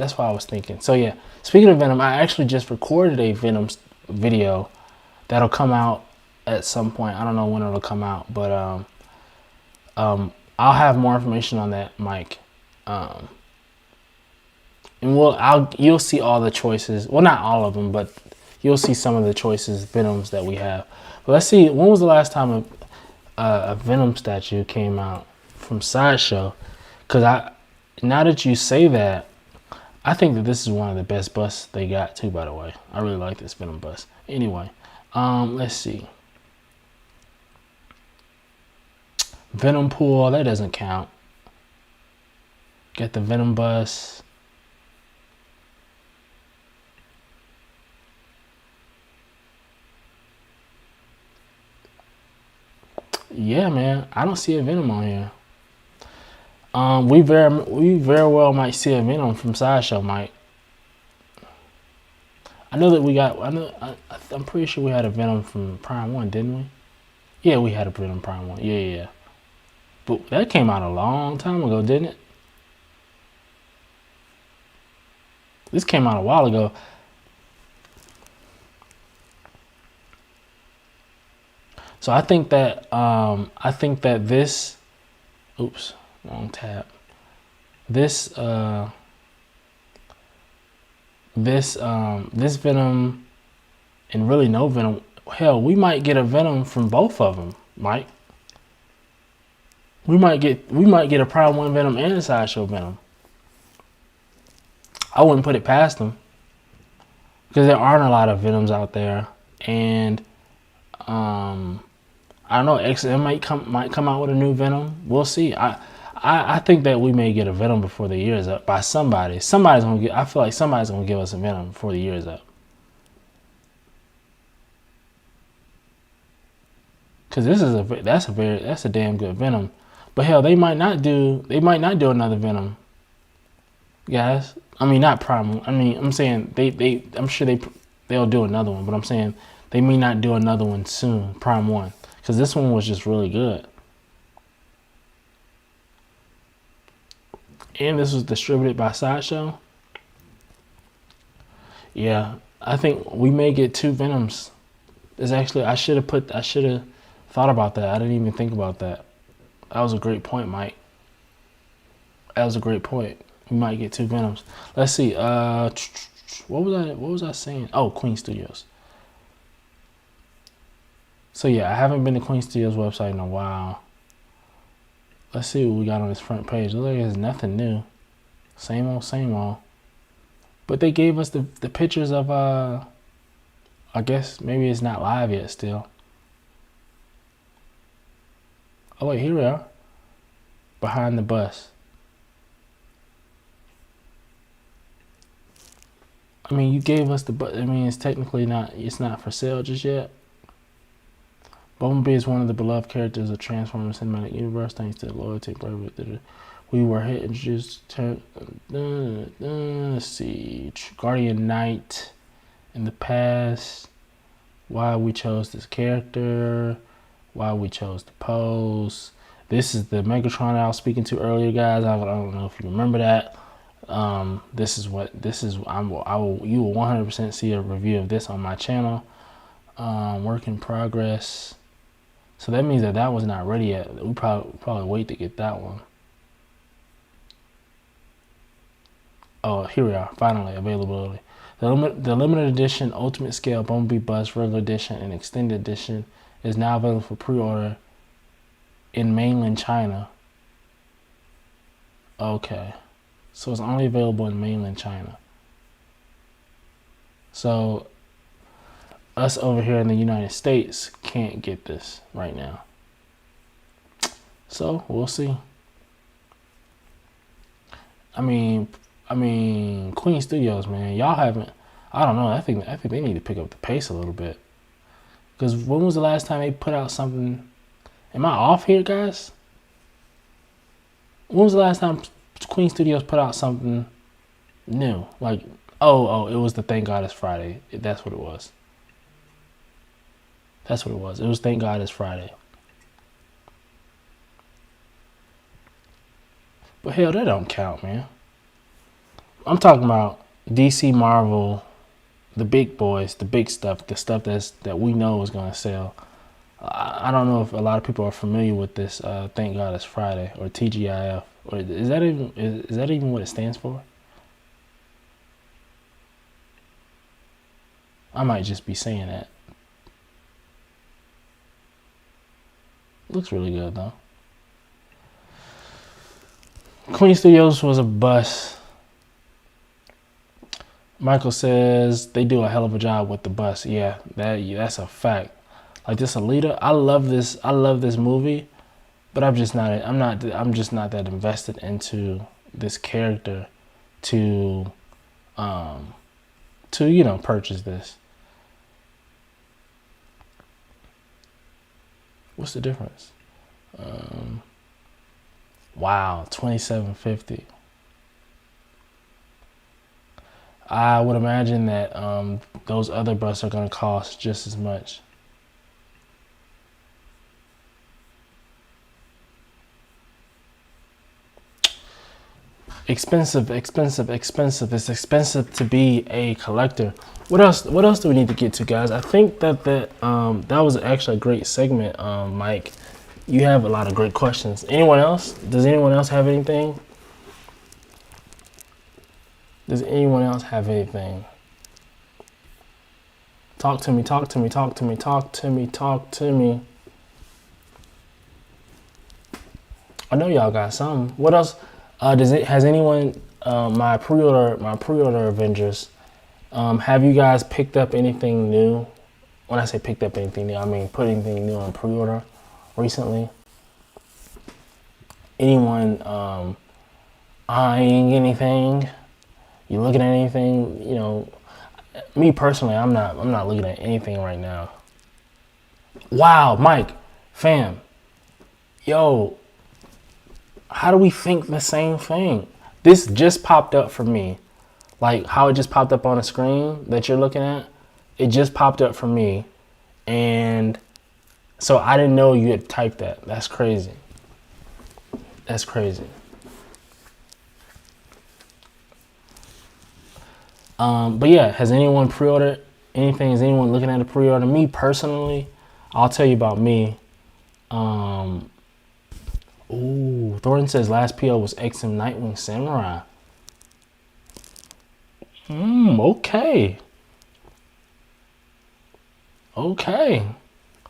[SPEAKER 1] thinking. So yeah, speaking of Venom, I actually just recorded a Venom video that'll come out at some point. I don't know when it'll come out, but I'll have more information on that, Mike. And you'll see all the choices. Well, not all of them, but you'll see some of the choices Venoms that we have. But let's see, when was the last time a Venom statue came out from Sideshow? Because now that you say that, I think that this is one of the best busts they got too, by the way. I really like this Venom bust. Anyway, let's see. Venom pool, that doesn't count. Get the Venom bust. Yeah, man, I don't see a Venom on here. We very well might see a Venom from Sideshow, Mike. I know that we got. I'm pretty sure we had a Venom from Prime 1, didn't we? Yeah, we had a Venom Prime 1. Yeah. But that came out a long time ago, didn't it? This came out a while ago. So I think that this, oops, wrong tab. This Venom and really no Venom. Hell, we might get a Venom from both of them, Mike. We might get a Prime 1 Venom and a Sideshow Venom. I wouldn't put it past them because there aren't a lot of Venoms out there, and I don't know. XM might come out with a new Venom. We'll see. I think that we may get a Venom before the year is up by somebody. Somebody's gonna get. I feel like somebody's gonna give us a Venom before the year is up. Cause that's a damn good Venom. But hell, they might not do another Venom, guys. I mean, not Prime. I mean, I'm saying I'm sure they'll do another one, but I'm saying they may not do another one soon, Prime 1, because this one was just really good. And this was distributed by Sideshow. Yeah, I think we may get 2 Venoms. There's actually, I should have thought about that. I didn't even think about that. That was a great point, Mike. That was a great point. We might get 2 Venoms. Let's see. What was I saying? Oh, Queen Studios. So yeah, I haven't been to Queen Studios website in a while. Let's see what we got on this front page. Looks like there's nothing new. Same old. But they gave us the pictures of I guess maybe it's not live yet still. Oh wait, here we are. Behind the bus. I mean, you gave us the bus. I mean, it's not for sale just yet. Bumblebee is one of the beloved characters of Transformers Cinematic Universe, thanks to the loyalty and bravery. We were introduced to, let's see, Guardian Knight in the past. why we chose this character, why we chose the pose. This is the Megatron that I was speaking to earlier, guys. I don't know if you remember that. You will 100% see a review of this on my channel. Work in progress. So that means that was not ready yet. We probably wait to get that one. Oh, here we are. Finally, availability. The limited edition, ultimate scale, Bumblebee Bus, regular edition, and extended edition is now available for pre-order in mainland China. Okay. So it's only available in mainland China. So us over here in the United States can't get this right now. So we'll see. I mean, Queen Studios, man, y'all haven't. I don't know. I think they need to pick up the pace a little bit. Because when was the last time they put out something? Am I off here, guys? When was the last time Queen Studios put out something new? Like, oh, it was the Thank God It's Friday. That's what it was. That's what it was. It was Thank God It's Friday. But hell, that don't count, man. I'm talking about DC, Marvel, the big boys, the big stuff, the stuff that we know is going to sell. I don't know if a lot of people are familiar with this Thank God It's Friday, or TGIF. Or is that even what it stands for? I might just be saying that. Looks really good though. Queen Studios was a bust. Michael says they do a hell of a job with the bus. Yeah, that's a fact. Like this Alita, I love this movie, but I'm just not that invested into this character to purchase this. What's the difference? Wow, $27.50. I would imagine that those other buses are going to cost just as much. Expensive. It's expensive to be a collector. What else do we need to get to, guys? I think that was actually a great segment, Mike. You have a lot of great questions. Anyone else? Does anyone else have anything? Does anyone else have anything? Talk to me. I know y'all got some. What else? Has anyone my pre-order Avengers? Have you guys picked up anything new? When I say picked up anything new, I mean put anything new on pre-order recently. Anyone eyeing anything? You looking at anything? You know, me personally, I'm not looking at anything right now. Wow, Mike, fam, yo, how do we think the same thing? This just popped up for me. Like how it just popped up on the screen that you're looking at. It just popped up for me. And so I didn't know you had typed that. That's crazy. That's crazy. But yeah, has anyone pre-ordered anything? Is anyone looking at a pre-order? Me personally, I'll tell you about me. Ooh, Thornton says last PO was XM Nightwing Samurai. Okay.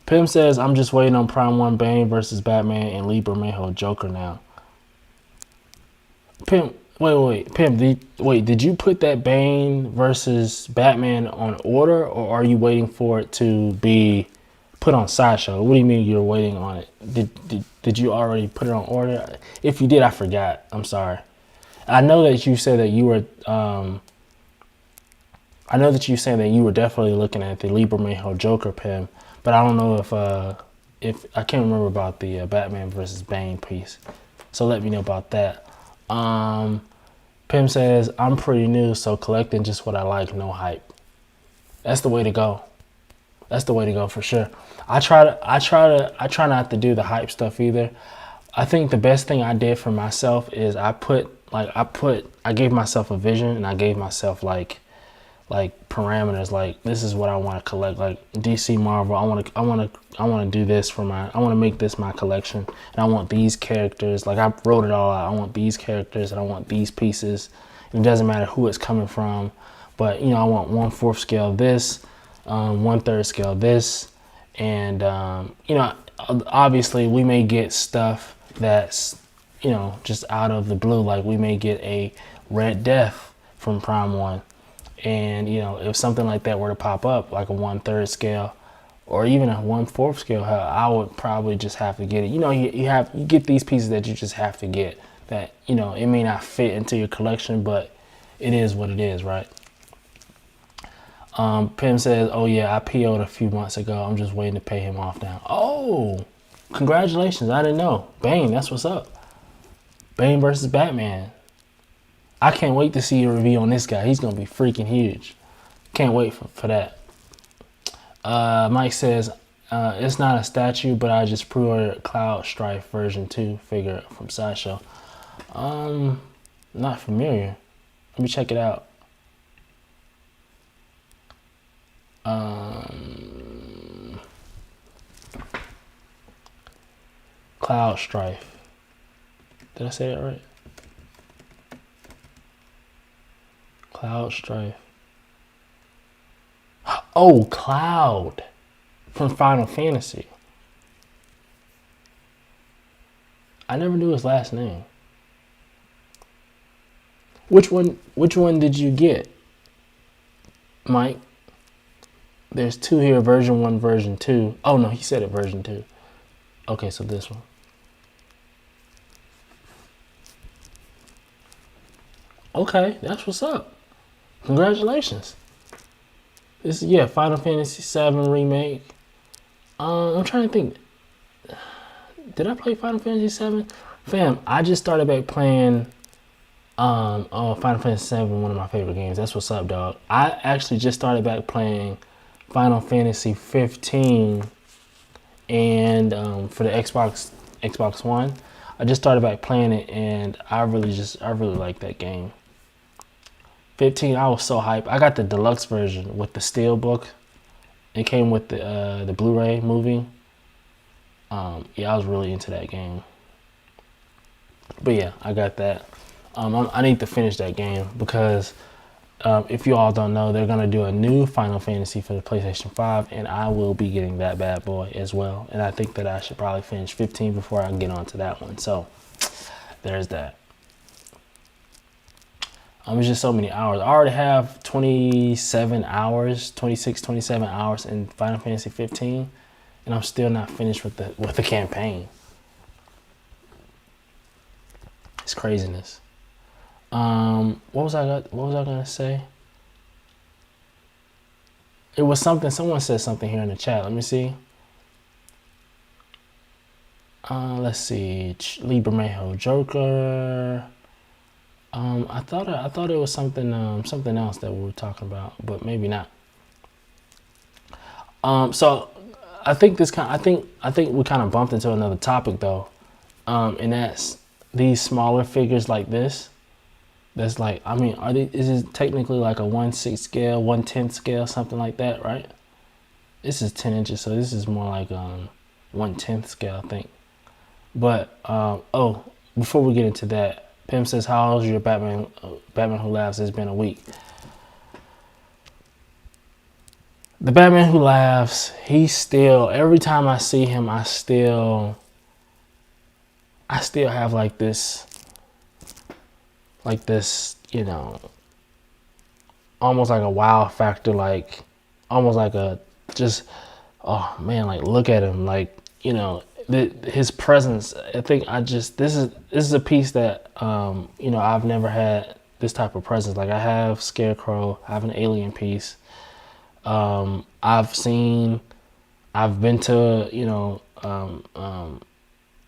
[SPEAKER 1] Pim says I'm just waiting on Prime 1 Bane versus Batman and Lee Bermejo Joker now. Pim, wait. Pim, did you put that Bane versus Batman on order, or are you waiting for it to be put on Sideshow? What do you mean you're waiting on it? Did you already put it on order? If you did, I forgot. I'm sorry. I know that you said that you were. I know that you said that you were definitely looking at the Lee Bermejo Joker, Pim, but I don't know if I can't remember about the Batman versus Bane piece. So let me know about that. Pim says I'm pretty new, so collecting just what I like, no hype. That's the way to go. That's the way to go for sure. I try not to do the hype stuff either. I think the best thing I did for myself is I gave myself a vision, and I gave myself like parameters. Like, this is what I want to collect. Like DC, Marvel, I want to do this for I want to make this my collection, and I want these characters. Like, I wrote it all out. I want these characters, and I want these pieces. And it doesn't matter who it's coming from, but I want 1/4 scale this, 1/3 scale this, and obviously we may get stuff that's just out of the blue. Like, we may get a Red Death from Prime 1, and if something like that were to pop up, like a 1/3 scale or even a 1/4 scale, I would probably just have to get it. You get these pieces that you just have to get, that it may not fit into your collection, but it is what it is, right? Pim says, oh yeah, I PO'd a few months ago. I'm just waiting to pay him off now. Oh, congratulations. I didn't know. Bane, that's what's up. Bane versus Batman. I can't wait to see your review on this guy. He's going to be freaking huge. Can't wait for that. Mike says, it's not a statue, but I just pre-ordered Cloud Strife version 2 figure from Sideshow. Not familiar. Let me check it out. Cloud Strife. Did I say that right? Cloud Strife. Oh, Cloud from Final Fantasy. I never knew his last name. Which one did you get, Mike? There's 2 here, version 1, version 2. Oh no, he said it, version 2. Okay, so this one. Okay, that's what's up. Congratulations. This is, Final Fantasy VII Remake. I'm trying to think. Did I play Final Fantasy VII? Fam, I just started back playing Final Fantasy VII, one of my favorite games. That's what's up, dog. I actually just started back playing Final Fantasy 15 and for the Xbox One. I just started back playing it, and I really like that game. 15, I was so hyped. I got the deluxe version with the Steelbook. It came with the Blu-ray movie. I was really into that game. But yeah, I got that. I need to finish that game because if you all don't know, they're gonna do a new Final Fantasy for the PlayStation 5, and I will be getting that bad boy as well. And I think that I should probably finish 15 before I get onto that one. So there's that. It's just so many hours. I already have 27 hours, 26, 27 hours in Final Fantasy 15, and I'm still not finished with the campaign. It's craziness. What was I gonna say? It was something. Someone said something here in the chat. Let me see. Let's see. Lee Bermejo, Joker. I thought it was something else that we were talking about, but maybe not. So I think we kind of bumped into another topic though, and that's these smaller figures like this. That's like, is it technically like a 1/6 scale, 1/10 scale, something like that, right? This is 10 inches, so this is more like 1/10 scale, I think. But before we get into that, Pim says, how's your Batman Who Laughs? It's been a week. The Batman Who Laughs, he's still, every time I see him, I still have like this, almost like a wow factor, like almost like a just, oh man, like look at him, like, his presence. I think this is a piece that I've never had this type of presence. Like, I have Scarecrow, I have an Alien piece. I've been to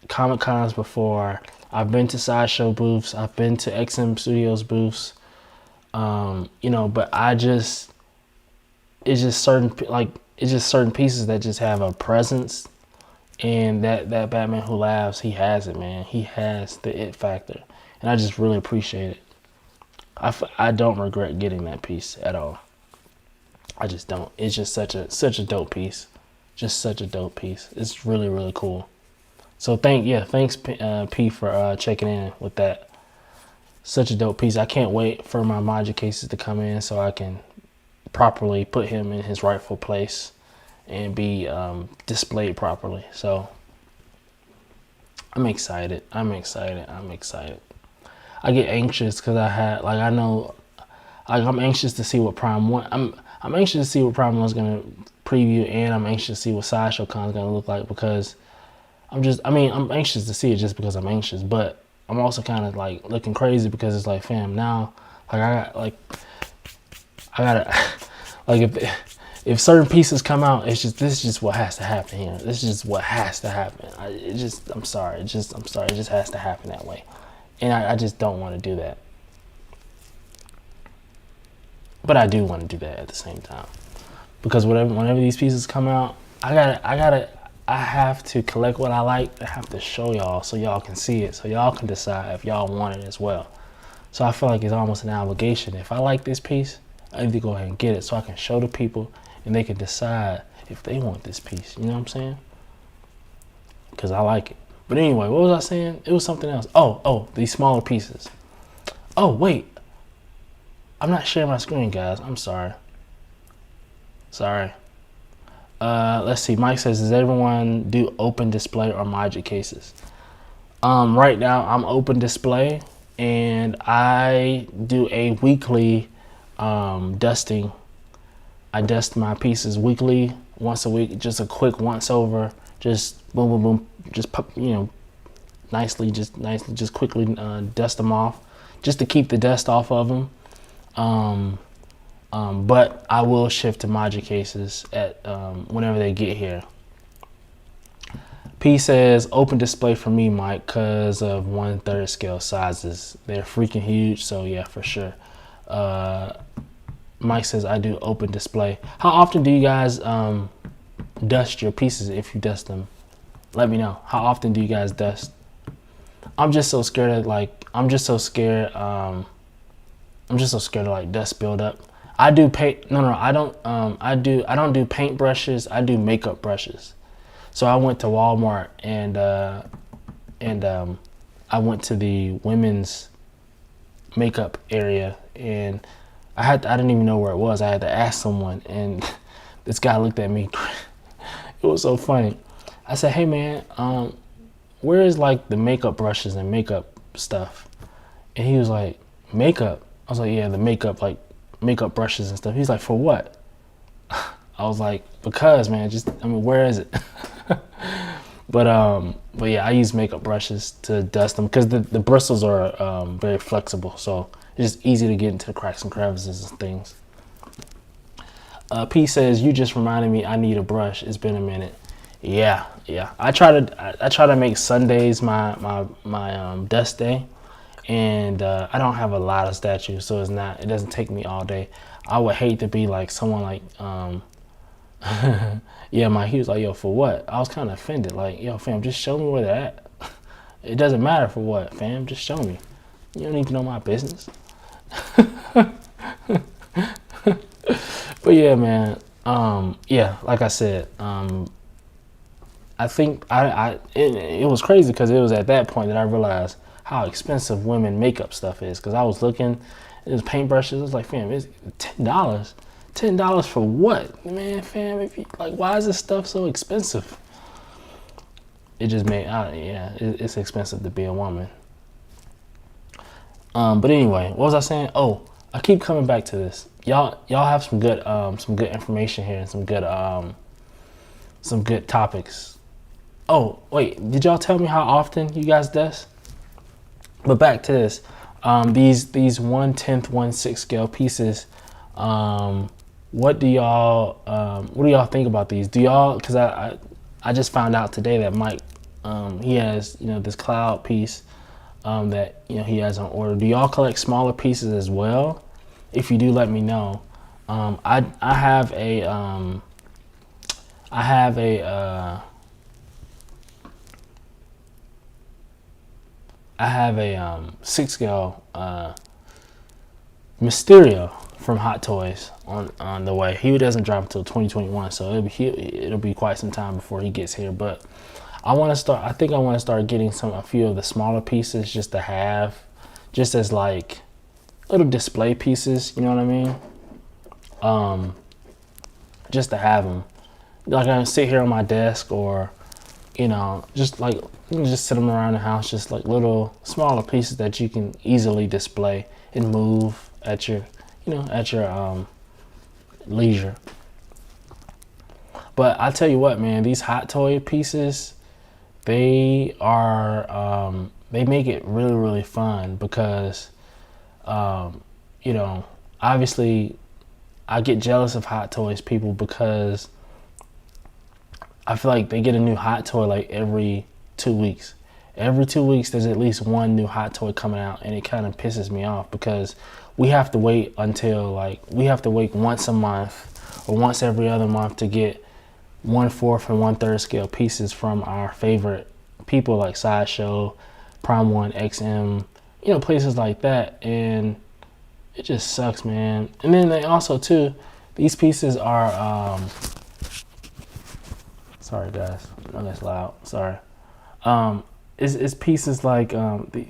[SPEAKER 1] Comic Cons before. I've been to Sideshow booths. I've been to XM Studios booths. But it's just certain, like, it's just certain pieces that just have a presence. And that Batman Who Laughs, he has it, man. He has the it factor. And I just really appreciate it. I don't regret getting that piece at all. I just don't. It's just such a dope piece. Just such a dope piece. It's really, really cool. So thanks P for checking in with that. Such a dope piece. I can't wait for my Maja cases to come in so I can properly put him in his rightful place and be displayed properly. So I'm excited. I'm get anxious because I'm anxious to see what Prime 1. I'm anxious to see what Prime 1's gonna preview, and I'm anxious to see what Sideshow Con's gonna look like, because I'm anxious to see it just because I'm anxious, but I'm also kind of like looking crazy because it's like, fam, now I gotta like if certain pieces come out, this is just what has to happen here. This is just what has to happen. I'm sorry. It just has to happen that way. And I just don't want to do that. But I do want to do that at the same time. Because whenever these pieces come out, I have to collect what I like. I have to show y'all so y'all can see it. So y'all can decide if y'all want it as well. So I feel like it's almost an obligation. If I like this piece, I need to go ahead and get it so I can show the people and they can decide if they want this piece. You know what I'm saying? Because I like it. But anyway, what was I saying? It was something else. Oh, these smaller pieces. Oh, wait. I'm not sharing my screen, guys. I'm sorry. Let's see. Mike says, does everyone do open display or Maja cases? Right now, I'm open display, and I do a weekly dusting. I dust my pieces weekly, once a week, just a quick once over, just boom, boom, boom, just nicely, just quickly dust them off, just to keep the dust off of them. But I will shift to Maja cases at whenever they get here. P says, open display for me, Mike, because of 1/3 scale sizes. They're freaking huge, so yeah, for sure. Mike says, I do open display. How often do you guys dust your pieces, if you dust them? Let me know. How often do you guys dust? I'm just so scared of I'm just so scared of like dust buildup. I do paint. No, I don't. I don't do paint brushes. I do makeup brushes. So I went to Walmart and I went to the women's makeup area, and I didn't even know where it was. I had to ask someone, and this guy looked at me. It was so funny. I said, "Hey man, where is like the makeup brushes and makeup stuff?" And he was like, "Makeup?" I was like, "Yeah, the makeup brushes and stuff." He's like, "For what?" I was like, "Because, man, where is it?" But yeah, I use makeup brushes to dust them because the bristles are very flexible, so it's just easy to get into the cracks and crevices and things. P says, you just reminded me I need a brush. It's been a minute. Yeah. I try to make Sundays my dust day, and I don't have a lot of statues, so it doesn't take me all day. I would hate to be like someone like yeah, he was like, yo, for what? I was kind of offended, like, yo, fam, just show me where they're at. It doesn't matter for what, fam, just show me. You don't need to know my business. But yeah, man, yeah, like I said, I think it was crazy because it was at that point that I realized how expensive women makeup stuff is, because I was looking, it was paintbrushes. I was like, fam, it's $10. $10 for what, man, fam? If you like, why is this stuff so expensive? It just made, it's expensive to be a woman. But anyway, what was I saying? Oh, I keep coming back to this. Y'all have some good information here and some good topics. Oh, wait, did y'all tell me how often you guys dust? But back to this, these 1/10, 1/6 scale pieces. What do y'all think about these? Do y'all? Because I just found out today that Mike, he has this cloud piece that he has on order. Do y'all collect smaller pieces as well? If you do, let me know. I have a I have a 6 scale Mysterio from Hot Toys on the way. He doesn't drop until 2021, so it'll be quite some time before he gets here. But I think I want to start getting a few of the smaller pieces just to have, just as like little display pieces. You know what I mean? Just to have them, like I sit here on my desk, or just like just sit them around the house, just like little smaller pieces that you can easily display and move at your leisure. But I tell you what, man, these Hot Toy pieces, they make it really, really fun because obviously I get jealous of Hot Toys people because I feel like they get a new Hot Toy like every 2 weeks. Every 2 weeks, there's at least one new Hot Toy coming out, and it kind of pisses me off because we have to wait once a month or once every other month to get 1/4 and 1/3 scale pieces from our favorite people like Sideshow, Prime One, XM, places like that, and it just sucks, man. And then they also too, these pieces are sorry guys, I know that's loud. Sorry. It's pieces like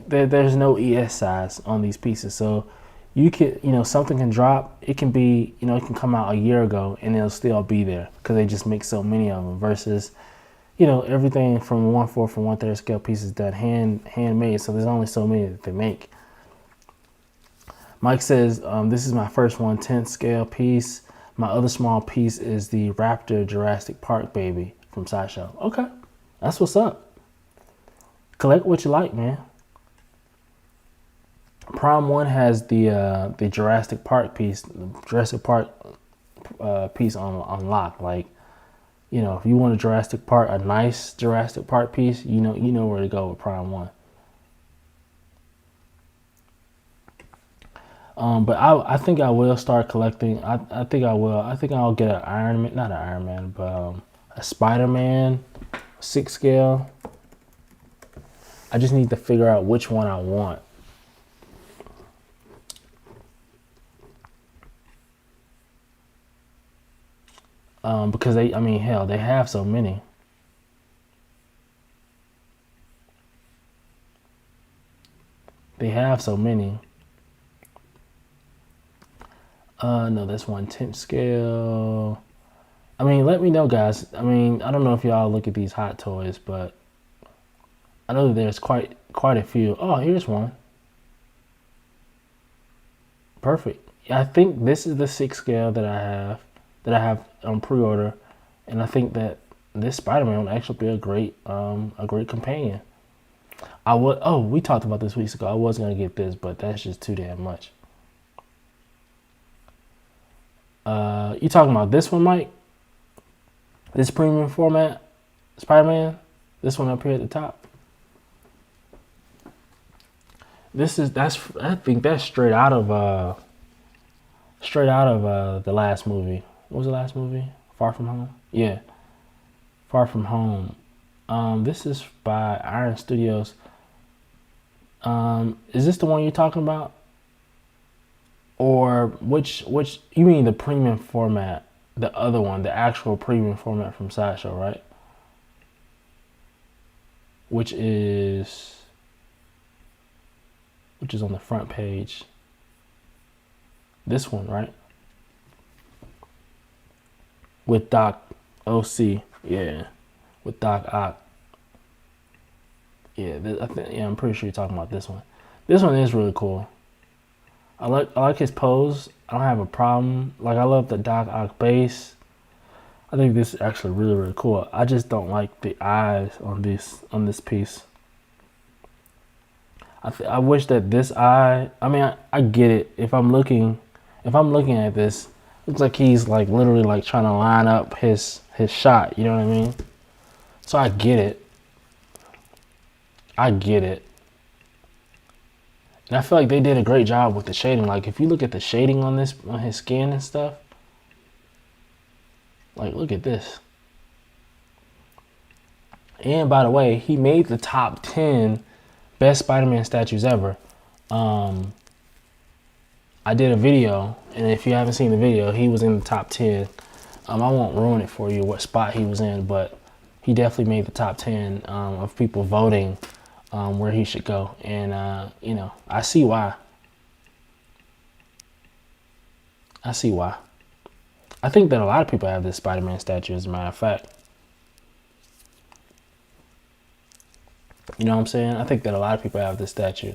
[SPEAKER 1] there's no ES size on these pieces, so you can something can drop. It can be it can come out a year ago and it'll still be there because they just make so many of them. Versus everything from 1/4 and 1/3 scale pieces done handmade, so there's only so many that they make. Mike says this is my first 1/10 scale piece. My other small piece is the Raptor Jurassic Park baby from Sideshow. Okay, that's what's up. Collect what you like, man. Prime One has the Jurassic Park piece, piece on lock. Like, if you want a nice Jurassic Park piece, you know where to go with Prime One. But I think I will start collecting. I think I will. I think I'll get not an Iron Man, but a Spider-Man 6 scale. I just need to figure out which one I want. Because they have so many. They have so many. No, that's 1/10 scale. Let me know, guys. I don't know if y'all look at these Hot Toys, but I know that there's quite a few. Oh, here's one. Perfect. I think this is the 6 scale that I have on pre-order, and I think that this Spider-Man would actually be a great companion. We talked about this weeks ago. I was gonna get this, but that's just too damn much. You talking about this one, Mike? This premium format Spider-Man? This one up here at the top? I think that's straight out of the last movie. What was the last movie? Far From Home? Yeah. Far From Home. This is by Iron Studios. Is this the one you're talking about? Or which you mean the premium format, the other one, the actual premium format from Sideshow, right? Which is on the front page. This one, right? With Doc OC, yeah. With Doc Ock. Yeah, I'm pretty sure you're talking about this one. This one is really cool. I like his pose. I don't have a problem. Like, I love the Doc Ock base. I think this is actually really, really cool. I just don't like the eyes on this piece. I wish that this eye. I get it. If I'm looking at this, it looks like he's like literally like trying to line up his shot. You know what I mean? So I get it. And I feel like they did a great job with the shading. Like, if you look at the shading on his skin and stuff, like, look at this. And by the way, he made the top 10 best Spider-Man statues ever. I did a video, and if you haven't seen the video, he was in the top 10. I won't ruin it for you what spot he was in, but he definitely made the top 10 of people voting where he should go. And, you know, I see why. I see why. I think that a lot of people have this Spider-Man statue, as a matter of fact. You know what I'm saying? I think that a lot of people have this statue.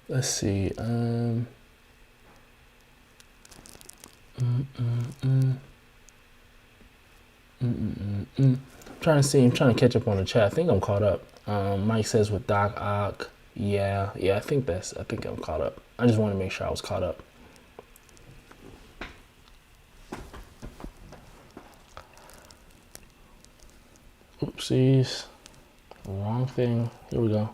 [SPEAKER 1] Let's see. I'm trying to see. I'm trying to catch up on the chat. I think I'm caught up. Mike says with Doc Ock. Yeah. I think I'm caught up. I just want to make sure I was caught up. Oopsies. Wrong thing. Here we go.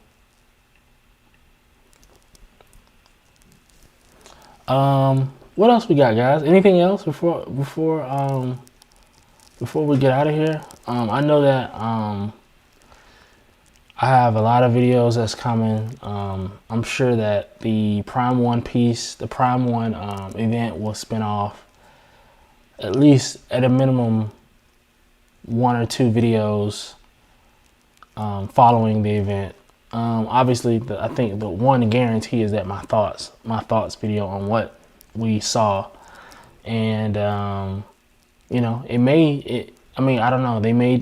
[SPEAKER 1] What else we got, guys? Anything else before we get out of here? I know that I have a lot of videos that's coming. I'm sure that the Prime One event will spin off at least at a minimum 1 or 2 videos following the event. Obviously, I think the one guarantee is that my thoughts video on what we saw, and you know, I mean, I don't know. They may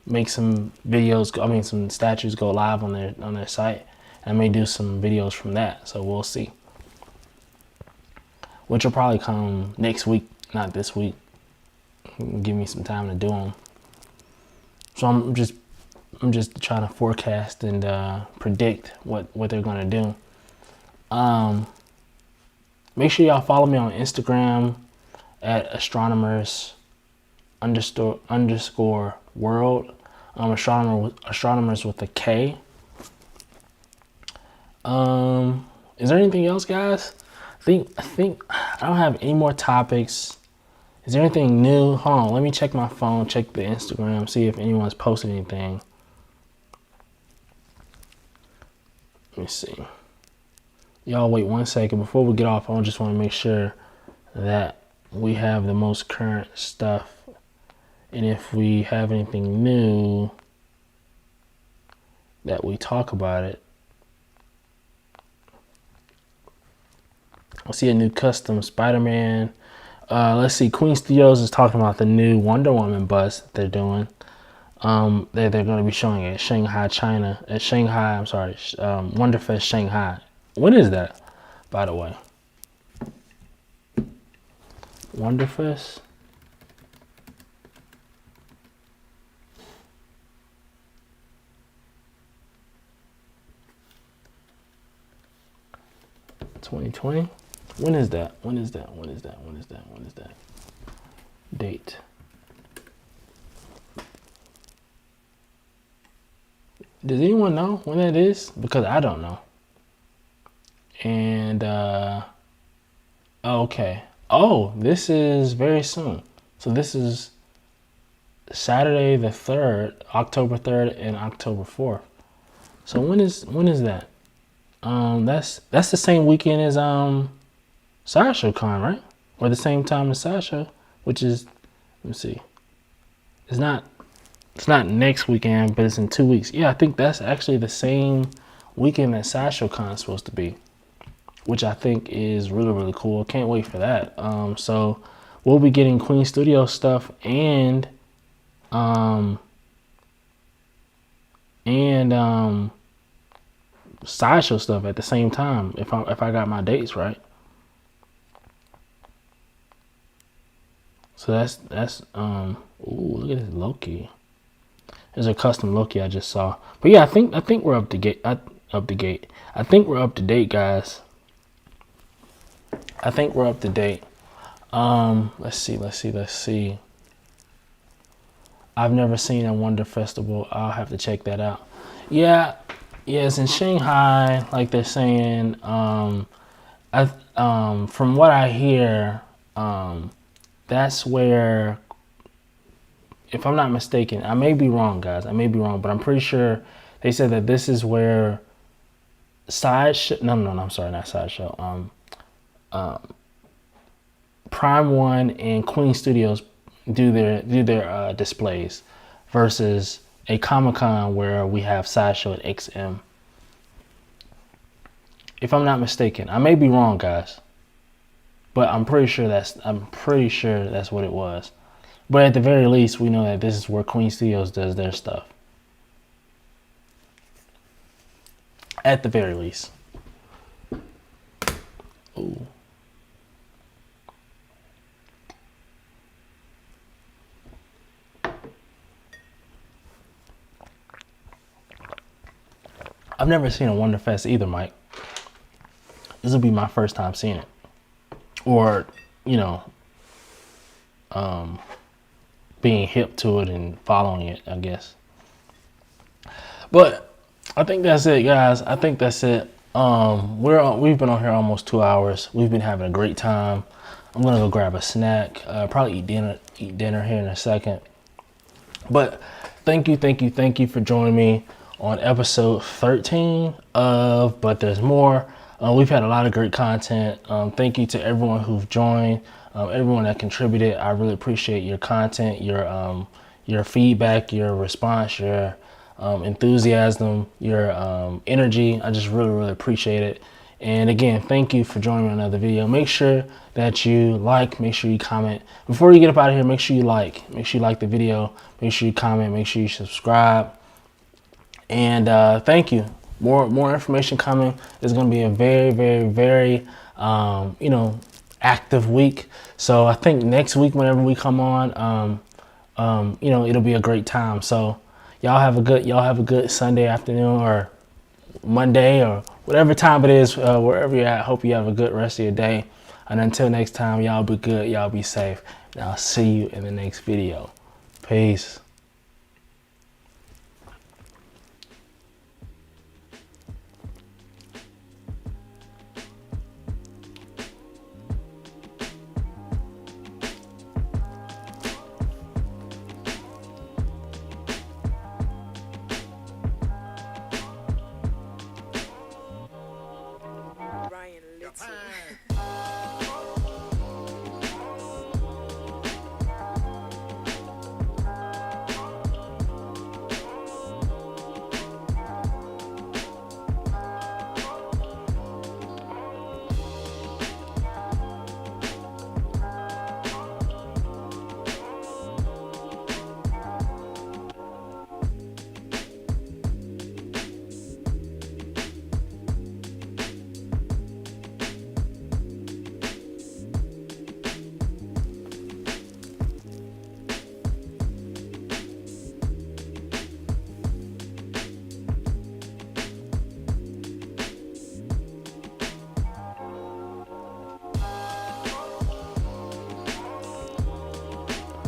[SPEAKER 1] make some videos. Some statues go live on their site. And I may do some videos from that. So we'll see. Which will probably come next week, not this week. Give me some time to do them. So I'm just trying to forecast and predict what they're gonna do. Make sure y'all follow me on Instagram at astronomers _ world. Astronomers with a K. Is there anything else, guys? I think I don't have any more topics. Is there anything new? Hold on, let me check my phone, check the Instagram, see if anyone's posted anything. Let me see. Y'all wait 1 second. Before we get off, I just want to make sure that we have the most current stuff. And if we have anything new, that we talk about it. I see a new custom Spider-Man. Let's see. Queen Studios is talking about the new Wonder Woman bust that they're doing. They're going to be showing it at Wonderfest Shanghai. When is that, by the way? Wonderfest? $2020? When is that? Date. Does anyone know when that is? Because I don't know. And okay. Oh, this is very soon. So this is Saturday the 3rd, October 3rd and October 4th. So when is that? That's the same weekend as Sideshow Con, right? Or the same time as Sideshow, which is, let me see. It's not next weekend, but it's in 2 weeks. Yeah, I think that's actually the same weekend that Sideshow Con is supposed to be, which I think is really, really cool. Can't wait for that. So we'll be getting Queen Studio stuff and Sideshow stuff at the same time, if I got my dates right. So that's ooh, look at this Loki. There's a custom Loki I just saw. But yeah, I think we're up to date. I think we're up to date, guys. I think we're up to date. Let's see. I've never seen a Wonder Festival. I'll have to check that out. Yeah, Yes, in Shanghai, like they're saying, from what I hear, that's where, if I'm not mistaken, I may be wrong, guys. I may be wrong, but I'm pretty sure they said that this is where I'm sorry, not Sideshow. Prime One and Queen Studios do their displays, versus a Comic-Con where we have Sideshow at XM. If I'm not mistaken, I may be wrong, guys, but I'm pretty sure that's what it was. But at the very least, we know that this is where Queen Studios does their stuff. At the very least. Ooh. I've never seen a Wonderfest either, Mike. This will be my first time seeing it. Or, being hip to it and following it, I guess. But I think that's it, guys. I think that's it. We've been on here almost 2 hours. We've been having a great time. I'm gonna go grab a snack. Probably eat dinner here in a second. But thank you for joining me on episode 13 of But There's More. We've had a lot of great content. Thank you to everyone who've joined, everyone that contributed. I really appreciate your content, your feedback, your response, your enthusiasm, your energy. I just really appreciate it. And again, thank you for joining me on another video. Make sure that you like, make sure you comment. Before you get up out of here, make sure you like the video, make sure you comment, make sure you subscribe. And thank you. More information coming. It's going to be a very active week. So I think next week, whenever we come on, it'll be a great time. So y'all have a good Sunday afternoon or Monday or whatever time it is, wherever you're at. Hope you have a good rest of your day. And until next time, y'all be good, y'all be safe. And I'll see you in the next video. Peace.